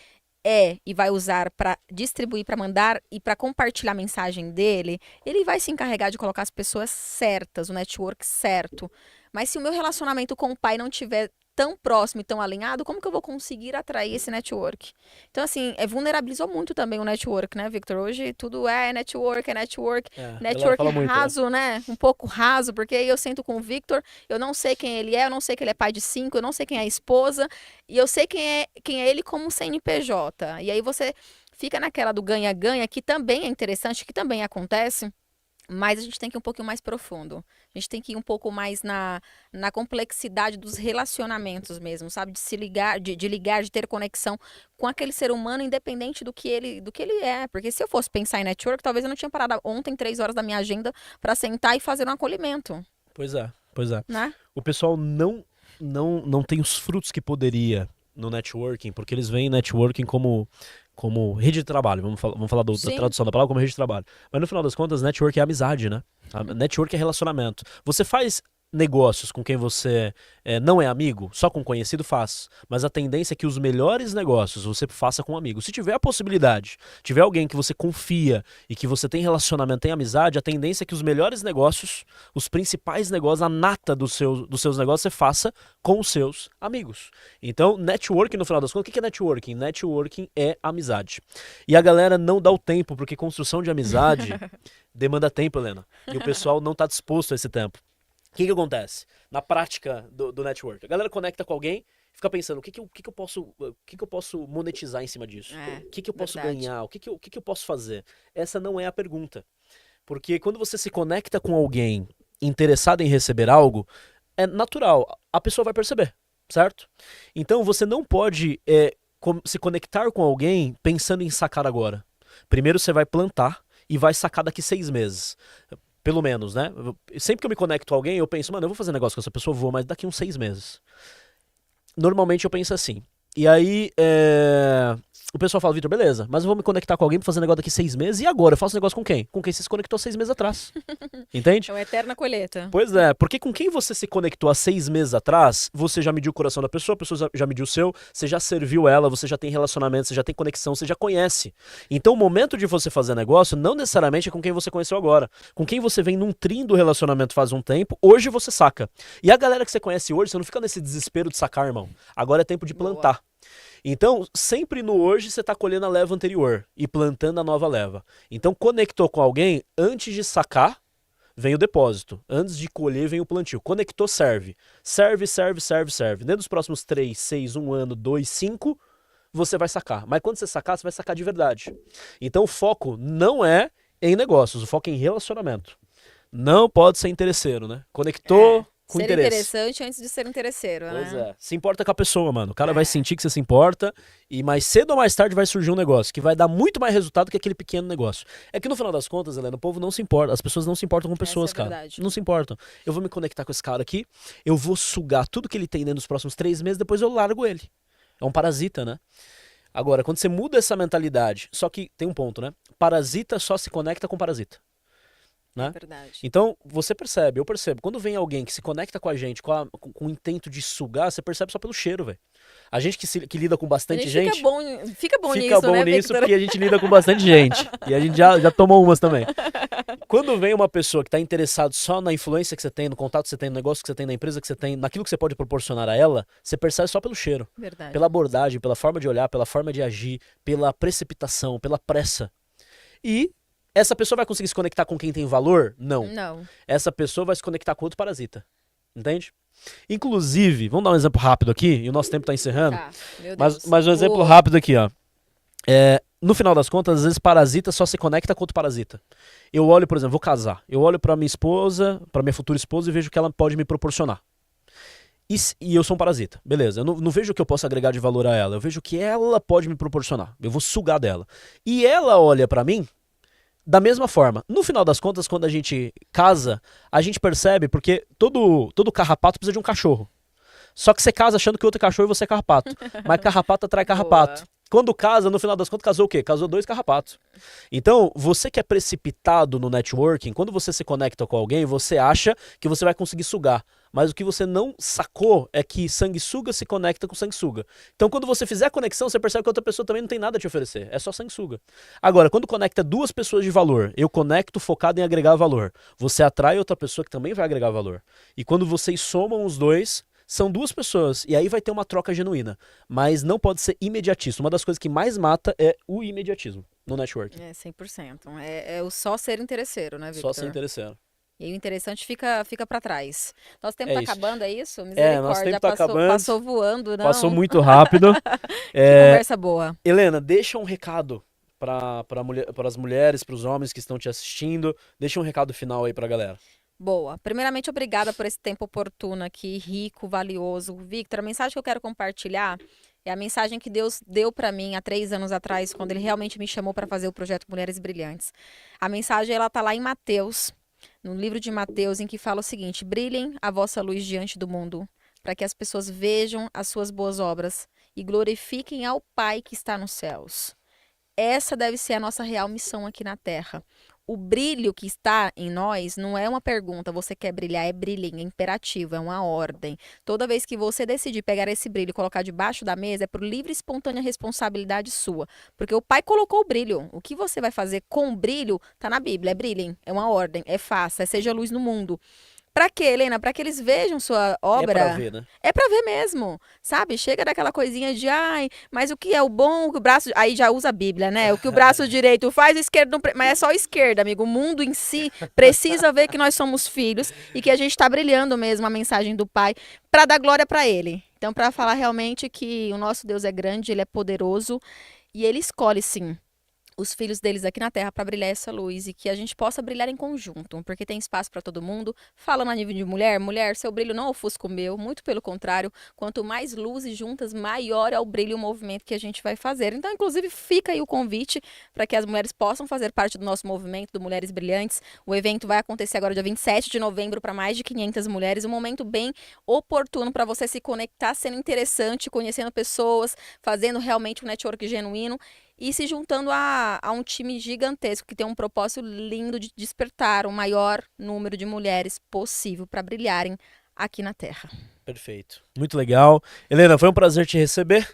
B: e vai usar para distribuir, para mandar e para compartilhar a mensagem dele, ele vai se encarregar de colocar as pessoas certas, o network certo. Mas se o meu relacionamento com o pai não tiver tão próximo e tão alinhado, como que eu vou conseguir atrair esse network? Então, assim, vulnerabilizou muito também o network, né, Victor? Hoje tudo é network,
A: A galera
B: network
A: fala muito, né?
B: raso, né? Um pouco raso, porque aí eu sento com o Victor, eu não sei quem ele é, eu não sei que ele é pai de 5, eu não sei quem é a esposa, e eu sei quem é ele como CNPJ. E aí você fica naquela do ganha-ganha, que também é interessante, que também acontece, mas a gente tem que ir um pouquinho mais profundo. A gente tem que ir um pouco mais na complexidade dos relacionamentos mesmo, sabe? De se ligar, de ligar, de ter conexão com aquele ser humano, independente do que ele é. Porque se eu fosse pensar em network, talvez eu não tinha parado ontem 3 horas da minha agenda para sentar e fazer um acolhimento,
A: Pois é, pois é.
B: né?
A: O pessoal não tem os frutos que poderia no networking, porque eles veem networking como rede de trabalho. Vamos falar da
B: Sim.
A: tradução da palavra como rede de trabalho. Mas no final das contas, network é amizade, né? Network é relacionamento. Você faz negócios com quem você não é amigo, só com conhecido faz. Mas a tendência é que os melhores negócios você faça com um amigo. Se tiver a possibilidade, tiver alguém que você confia e que você tem relacionamento, tem amizade, a tendência é que os melhores negócios, os principais negócios, a nata dos seus negócios, você faça com os seus amigos. Então, networking, no final das contas, o que é networking? Networking é amizade. E a galera não dá o tempo, porque construção de amizade demanda tempo, Helena. E o pessoal não está disposto a esse tempo. O que acontece na prática do network? A galera conecta com alguém, fica pensando, o que eu posso monetizar em cima disso? O que eu posso
B: verdade.
A: ganhar? O que eu posso fazer? Essa não é a pergunta. Porque quando você se conecta com alguém interessado em receber algo, é natural, a pessoa vai perceber, certo? Então você não pode se conectar com alguém pensando em sacar agora. Primeiro você vai plantar e vai sacar daqui 6 meses. Pelo menos, né? Sempre que eu me conecto com alguém, eu penso, mano, eu vou fazer negócio com essa pessoa, vou, mas daqui uns 6 meses. Normalmente eu penso assim. E aí, o pessoal fala, Vitor, beleza, mas eu vou me conectar com alguém pra fazer negócio daqui 6 meses, e agora? Eu faço negócio com quem? Com quem você se conectou 6 meses atrás. Entende?
B: É uma eterna colheita.
A: Pois é, porque com quem você se conectou há 6 meses atrás, você já mediu o coração da pessoa, a pessoa já mediu o seu, você já serviu ela, você já tem relacionamento, você já tem conexão, você já conhece. Então o momento de você fazer negócio não necessariamente é com quem você conheceu agora. Com quem você vem nutrindo o relacionamento faz um tempo, hoje você saca. E a galera que você conhece hoje, você não fica nesse desespero de sacar, irmão. Agora é tempo de plantar.
B: Boa.
A: Então, sempre no hoje você está colhendo a leva anterior e plantando a nova leva. Então, conectou com alguém, antes de sacar, vem o depósito. Antes de colher, vem o plantio. Conectou, serve. Serve. Dentro dos próximos 3, 6, 1 ano, 2, 5, você vai sacar. Mas quando você sacar, você vai sacar de verdade. Então, o foco não é em negócios, o foco é em relacionamento. Não pode ser interesseiro, né? Conectou com
B: Ser
A: interesse.
B: interessante antes de ser interesseiro,
A: Pois
B: né?
A: é. Se importa com a pessoa, mano. O cara vai sentir que você se importa e mais cedo ou mais tarde vai surgir um negócio que vai dar muito mais resultado que aquele pequeno negócio. É que no final das contas, Helena, o povo não se importa. As pessoas não se importam com pessoas,
B: Essa é
A: cara.
B: verdade.
A: Não se importam. Eu vou me conectar com esse cara aqui, eu vou sugar tudo que ele tem dentro dos próximos 3 meses, depois eu largo ele. É um parasita, né? Agora, quando você muda essa mentalidade, só que tem um ponto, né? Parasita só se conecta com parasita. Né?
B: É verdade.
A: Então, você percebe, eu percebo. Quando vem alguém que se conecta com a gente com o intento de sugar, você percebe só pelo cheiro, velho. A gente que lida com bastante gente.
B: Fica bom
A: Fica
B: nisso,
A: bom
B: né,
A: nisso
B: Victor?
A: porque a gente lida com bastante gente. E a gente já tomou umas também. Quando vem uma pessoa que está interessada só na influência que você tem, no contato que você tem, no negócio que você tem, na empresa que você tem, naquilo que você pode proporcionar a ela, você percebe só pelo cheiro.
B: Verdade.
A: Pela abordagem, pela forma de olhar, pela forma de agir, pela precipitação, pela pressa. E essa pessoa vai conseguir se conectar com quem tem valor? Não.
B: Não.
A: Essa pessoa vai se conectar com outro parasita. Entende? Inclusive, vamos dar um exemplo rápido aqui, e o nosso tempo está encerrando.
B: Tá, meu Deus.
A: Mas um exemplo
B: Boa.
A: rápido aqui, ó. no final das contas, às vezes parasita só se conecta com outro parasita. Eu olho, por exemplo, vou casar. Eu olho pra minha esposa, pra minha futura esposa e vejo o que ela pode me proporcionar. E eu sou um parasita, beleza. Eu não vejo o que eu posso agregar de valor a ela. Eu vejo o que ela pode me proporcionar. Eu vou sugar dela. E ela olha pra mim da mesma forma. No final das contas, quando a gente casa, a gente percebe, porque todo carrapato precisa de um cachorro. Só que você casa achando que outro é cachorro e você é carrapato. Mas carrapato atrai carrapato.
B: Boa.
A: Quando casa, no final das contas, casou o quê? Casou 2 carrapatos. Então, você que é precipitado no networking, quando você se conecta com alguém, você acha que você vai conseguir sugar. Mas o que você não sacou é que sanguessuga se conecta com sanguessuga. Então, quando você fizer a conexão, você percebe que a outra pessoa também não tem nada a te oferecer. É só sanguessuga. Agora, quando conecta 2 pessoas de valor, eu conecto focado em agregar valor. Você atrai outra pessoa que também vai agregar valor. E quando vocês somam os dois, são 2 pessoas, e aí vai ter uma troca genuína. Mas não pode ser imediatista. Uma das coisas que mais mata é o imediatismo no networking.
B: 100%. É o só ser interesseiro, né,
A: Só
B: Victor?
A: ser interessante.
B: E o interessante fica para trás. Nosso tempo
A: É
B: tá
A: isso.
B: acabando, é isso?
A: Nosso
B: Misericórdia,
A: tempo tá acabando.
B: passou voando, não?
A: Passou muito rápido.
B: Que conversa boa.
A: Helena, deixa um recado para as mulheres, para os homens que estão te assistindo. Deixa um recado final aí pra galera.
B: Boa. Primeiramente, obrigada por esse tempo oportuno aqui, rico, valioso. Victor, a mensagem que eu quero compartilhar é a mensagem que Deus deu para mim há 3 anos atrás, quando Ele realmente me chamou para fazer o projeto Mulheres Brilhantes. A mensagem, ela tá lá em Mateus, no livro de Mateus, em que fala o seguinte: brilhem a vossa luz diante do mundo, para que as pessoas vejam as suas boas obras e glorifiquem ao Pai que está nos céus. Essa deve ser a nossa real missão aqui na Terra. O brilho que está em nós não é uma pergunta, você quer brilhar, é brilhem, é imperativo, é uma ordem. Toda vez que você decidir pegar esse brilho e colocar debaixo da mesa, é por livre e espontânea responsabilidade sua. Porque o Pai colocou o brilho. O que você vai fazer com o brilho, tá na Bíblia, é brilhem, é uma ordem, é faça, é seja luz no mundo. Pra quê, Helena? Pra que eles vejam sua obra.
A: É pra ver, né?
B: É pra ver mesmo, sabe? Chega daquela coisinha de, ai, mas o que é o bom, o que o braço... Aí já usa a Bíblia, né? O que o braço direito faz, o esquerdo não... Mas é só a esquerda, amigo. O mundo em si precisa ver que nós somos filhos e que a gente tá brilhando mesmo a mensagem do Pai pra dar glória pra Ele. Então, pra falar realmente que o nosso Deus é grande, Ele é poderoso e Ele escolhe, sim, os filhos deles aqui na Terra para brilhar essa luz e que a gente possa brilhar em conjunto, porque tem espaço para todo mundo. Falando a nível de mulher, mulher, seu brilho não ofusca o meu, muito pelo contrário, quanto mais luzes juntas, maior é o brilho e o movimento que a gente vai fazer. Então, inclusive, fica aí o convite para que as mulheres possam fazer parte do nosso movimento do Mulheres Brilhantes. O evento vai acontecer agora dia 27 de novembro para mais de 500 mulheres, um momento bem oportuno para você se conectar, sendo interessante, conhecendo pessoas, fazendo realmente um network genuíno e se juntando a um time gigantesco que tem um propósito lindo de despertar o maior número de mulheres possível para brilharem aqui na Terra.
A: Perfeito. Muito legal. Helena, foi um prazer te receber.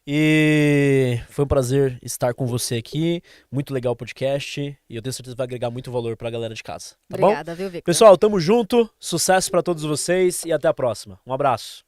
A: E foi um prazer estar com você aqui. Muito legal o podcast. E eu tenho certeza que vai agregar muito valor pra galera de casa. Tá
B: Obrigada,
A: bom?
B: viu, Victor?
A: Pessoal, tamo junto. Sucesso pra todos vocês e até a próxima. Um abraço.